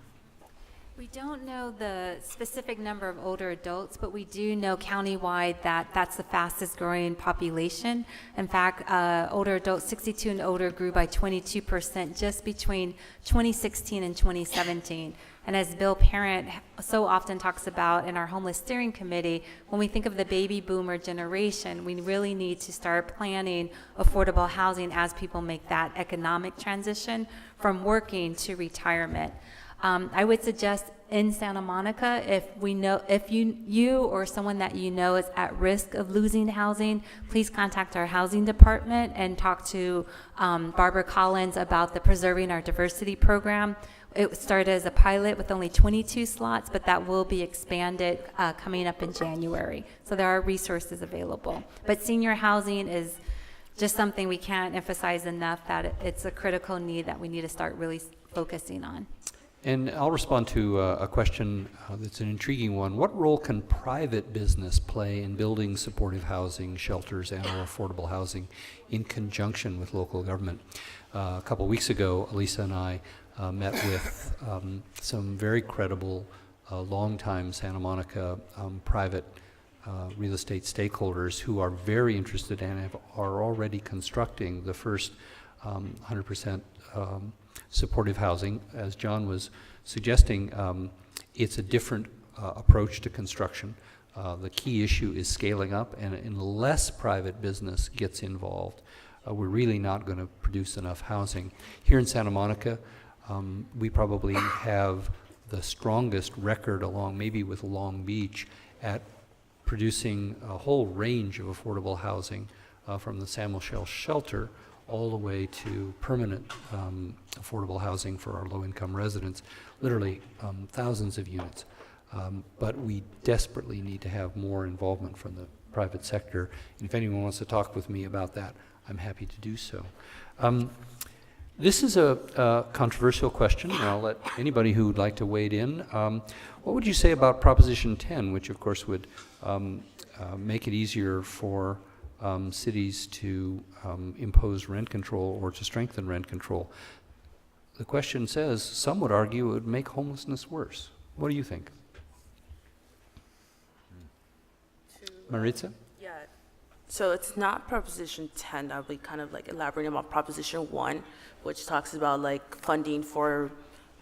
We don't know the specific number of older adults, but we do know countywide that that's the fastest growing population. In fact, older adults 62 and older grew by 22% just between 2016 and 2017. And as Bill Parent so often talks about in our homeless steering committee, when we think of the baby boomer generation, we really need to start planning affordable housing as people make that economic transition from working to retirement. I would suggest in Santa Monica, if you or someone that you know is at risk of losing housing, please contact our housing department and talk to Barbara Collins about the Preserving Our Diversity program. It started as a pilot with only 22 slots, but that will be expanded coming up in January. So there are resources available. But senior housing is just something we can't emphasize enough, that it's a critical need that we need to start really focusing on. And I'll respond to a question that's an intriguing one. What role can private business play in building supportive housing, shelters, and/or affordable housing in conjunction with local government? A couple weeks ago, Alisa and I met with some very credible, longtime Santa Monica private real estate stakeholders who are very interested and are already constructing the first 100% supportive housing. As John was suggesting, it's a different approach to construction. The key issue is scaling up, and unless private business gets involved, we're really not going to produce enough housing. Here in Santa Monica, we probably have the strongest record, along maybe with Long Beach, at producing a whole range of affordable housing, from the San Michelle shelter all the way to permanent affordable housing for our low-income residents, literally thousands of units. But we desperately need to have more involvement from the private sector. And if anyone wants to talk with me about that, I'm happy to do so. This is a controversial question, and I'll let anybody who would like to wade in. What would you say about Proposition 10, which of course would make it easier for cities to impose rent control or to strengthen rent control? The question says, some would argue it would make homelessness worse. What do you think? Maritza? Yeah. So it's not Proposition 10. I'll be kind of like elaborating about Proposition 1, which talks about like funding $4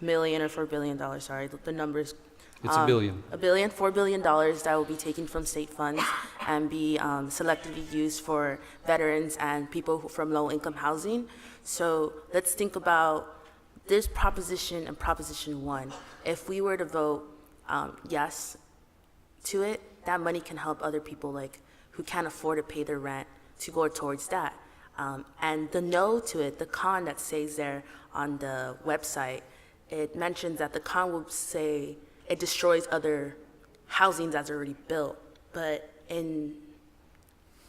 million or $4 billion. Sorry, the numbers. It's $1 billion. $4 billion that will be taken from state funds and be selectively used for veterans and people from low-income housing. So let's think about this proposition and Proposition 1. If we were to vote yes to it, that money can help other people like who can't afford to pay their rent to go towards that. And the no to it, the con that says there on the website, it mentions that the con will say it destroys other housing that's already built. But in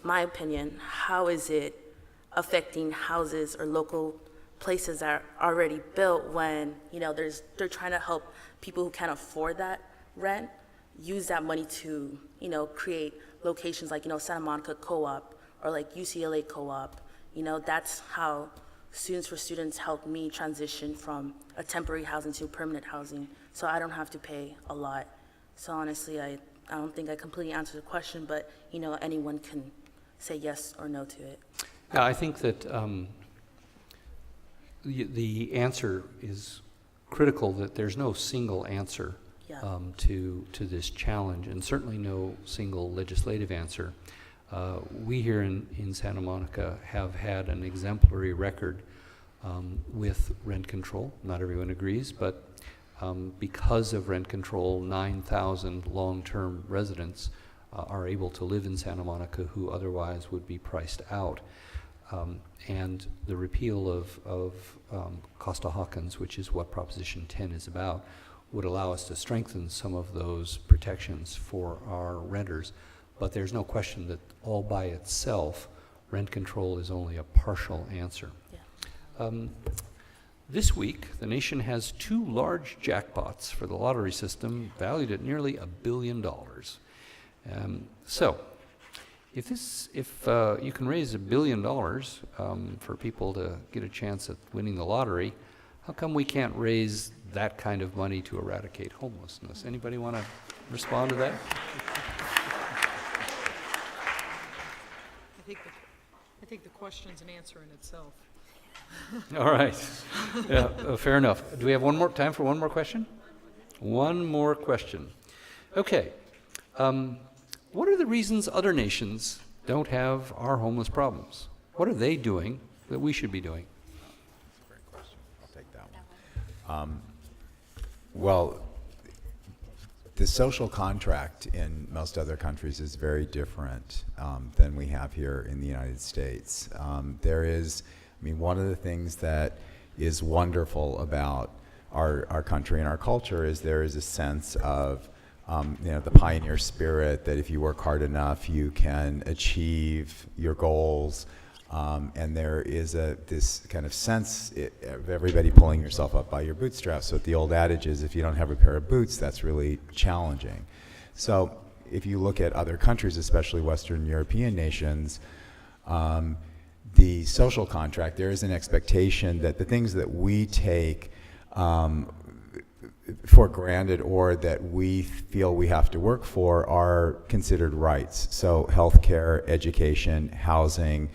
my opinion, how is it affecting houses or local places that are already built when, you know, they're trying to help people who can't afford that rent use that money to, you know, create locations like, you know, Santa Monica Co-op or like UCLA Co-op. You know, that's how Students for Students helped me transition from a temporary housing to permanent housing, so I don't have to pay a lot. So honestly, I don't think I completely answered the question, but, you know, anyone can say yes or no to it. Yeah, I think that the answer is critical, that there's no single answer to this challenge, and certainly no single legislative answer. We here in Santa Monica have had an exemplary record with rent control. Not everyone agrees, but because of rent control, 9,000 long-term residents are able to live in Santa Monica who otherwise would be priced out. And the repeal of Costa-Hawkins, which is what Proposition 10 is about, would allow us to strengthen some of those protections for our renters. But there's no question that all by itself, rent control is only a partial answer. Yeah. This week, the nation has 2 large jackpots for the lottery system valued at nearly $1 billion. So, if you can raise $1 billion for people to get a chance at winning the lottery, how come we can't raise that kind of money to eradicate homelessness? Anybody want to respond to that? I think the question's an answer in itself. All right. Yeah, fair enough. Do we have time for one more question? One more question. Okay. What are the reasons other nations don't have our homeless problems? What are they doing that we should be doing? That's a great question. I'll take that one. Well, the social contract in most other countries is very different than we have here in the United States. One of the things that is wonderful about our country and our culture is there is a sense of the pioneer spirit that if you work hard enough, you can achieve your goals. And there is this kind of sense of everybody pulling yourself up by your bootstraps. So the old adage is, if you don't have a pair of boots, that's really challenging. So if you look at other countries, especially Western European nations, the social contract, there is an expectation that the things that we take for granted or that we feel we have to work for are considered rights. So healthcare, education, housing,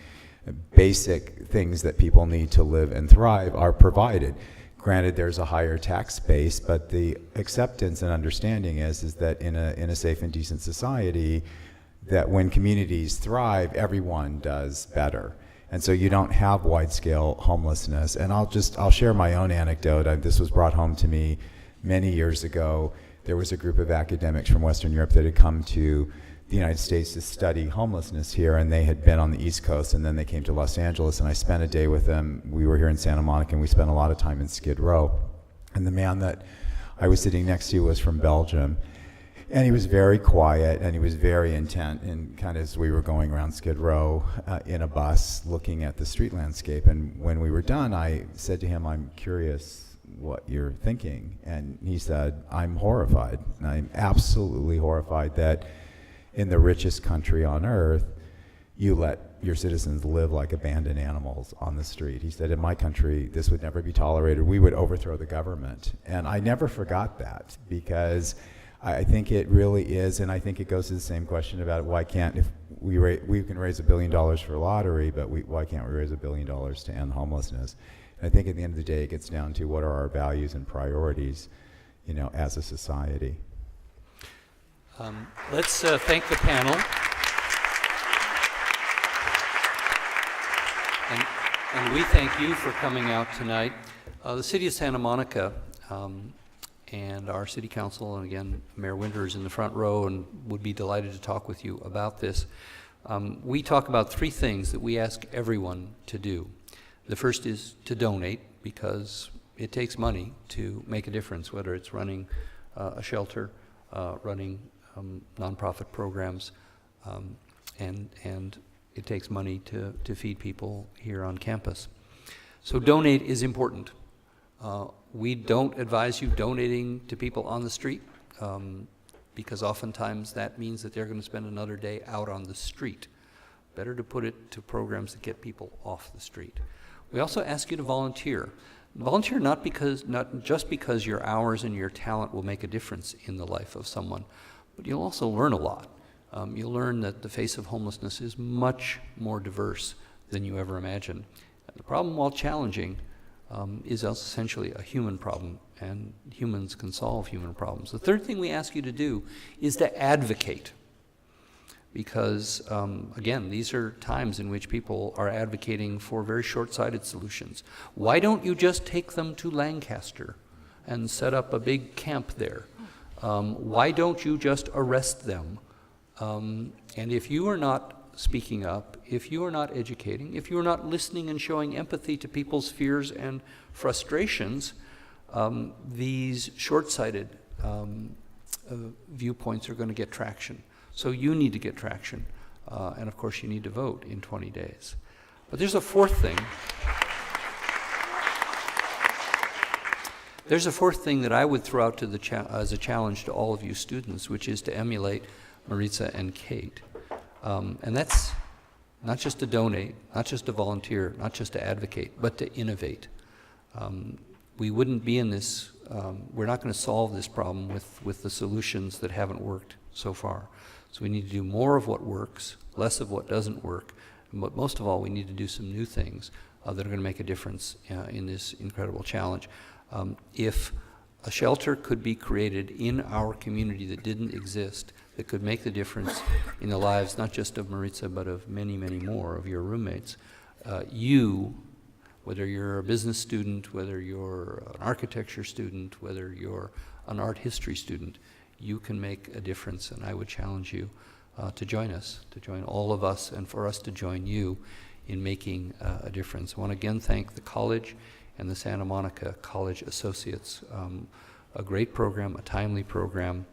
basic things that people need to live and thrive are provided. Granted, there's a higher tax base, but the acceptance and understanding is that in a safe and decent society, that when communities thrive, everyone does better. And so you don't have wide-scale homelessness. And I'll share my own anecdote. This was brought home to me many years ago. There was a group of academics from Western Europe that had come to the United States to study homelessness here, and they had been on the East Coast, and then they came to Los Angeles, and I spent a day with them. We were here in Santa Monica, and we spent a lot of time in Skid Row. And the man that I was sitting next to was from Belgium, and he was very quiet, and he was very intent, and kind of as we were going around Skid Row in a bus, looking at the street landscape. And when we were done, I said to him, "I'm curious what you're thinking." And he said, "I'm horrified. I'm absolutely horrified that in the richest country on earth, you let your citizens live like abandoned animals on the street." He said, "In my country, this would never be tolerated. We would overthrow the government." And I never forgot that, because I think it really is, and I think it goes to the same question about why can't, if we can raise $1 billion for a lottery, but why can't we raise $1 billion to end homelessness? And I think at the end of the day, it gets down to what are our values and priorities, as a society. Let's thank the panel. And we thank you for coming out tonight. The City of Santa Monica and our City Council, and again, Mayor Winter is in the front row and would be delighted to talk with you about this. We talk about 3 things that we ask everyone to do. The first is to donate, because it takes money to make a difference, whether it's running a shelter, running nonprofit programs, and it takes money to feed people here on campus. So donate is important. We don't advise you donating to people on the street, because oftentimes that means that they're going to spend another day out on the street. Better to put it to programs that get people off the street. We also ask you to volunteer. Volunteer not just because your hours and your talent will make a difference in the life of someone, but you'll also learn a lot. You'll learn that the face of homelessness is much more diverse than you ever imagined. The problem, while challenging, is essentially a human problem, and humans can solve human problems. The third thing we ask you to do is to advocate, because, again, these are times in which people are advocating for very short-sighted solutions. Why don't you just take them to Lancaster and set up a big camp there? Why don't you just arrest them? And if you are not speaking up, if you are not educating, if you are not listening and showing empathy to people's fears and frustrations, these short-sighted viewpoints are going to get traction. So you need to get traction. And of course, you need to vote in 20 days. But there's a fourth thing. There's a fourth thing that I would throw out to as a challenge to all of you students, which is to emulate Maritza and Kate. And that's not just to donate, not just to volunteer, not just to advocate, but to innovate. We wouldn't be in this, we're not going to solve this problem with the solutions that haven't worked so far. So we need to do more of what works, less of what doesn't work, but most of all, we need to do some new things that are going to make a difference in this incredible challenge. If a shelter could be created in our community that didn't exist, that could make the difference in the lives not just of Maritza, but of many, many more of your roommates, you, whether you're a business student, whether you're an architecture student, whether you're an art history student, you can make a difference, and I would challenge you to join us, to join all of us, and for us to join you in making a difference. I want to again thank the college and the Santa Monica College Associates. A great program, a timely program.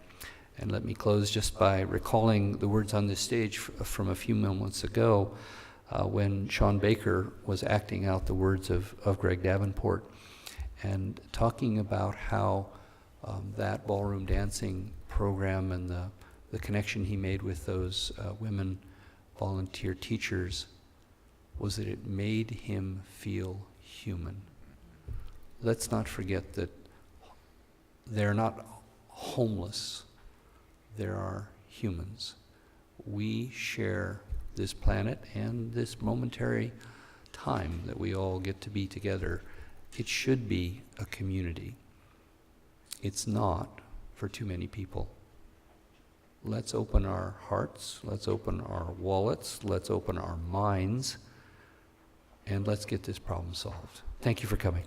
And let me close just by recalling the words on this stage from a few moments ago. when Sean Baker was acting out the words of Greg Davenport and talking about how that ballroom dancing program and the connection he made with those women volunteer teachers was that it made him feel human. Let's not forget that they're not homeless. There are humans. We share this planet and this momentary time that we all get to be together. It should be a community. It's not for too many people. Let's open our hearts, let's open our wallets, let's open our minds, and let's get this problem solved. Thank you for coming.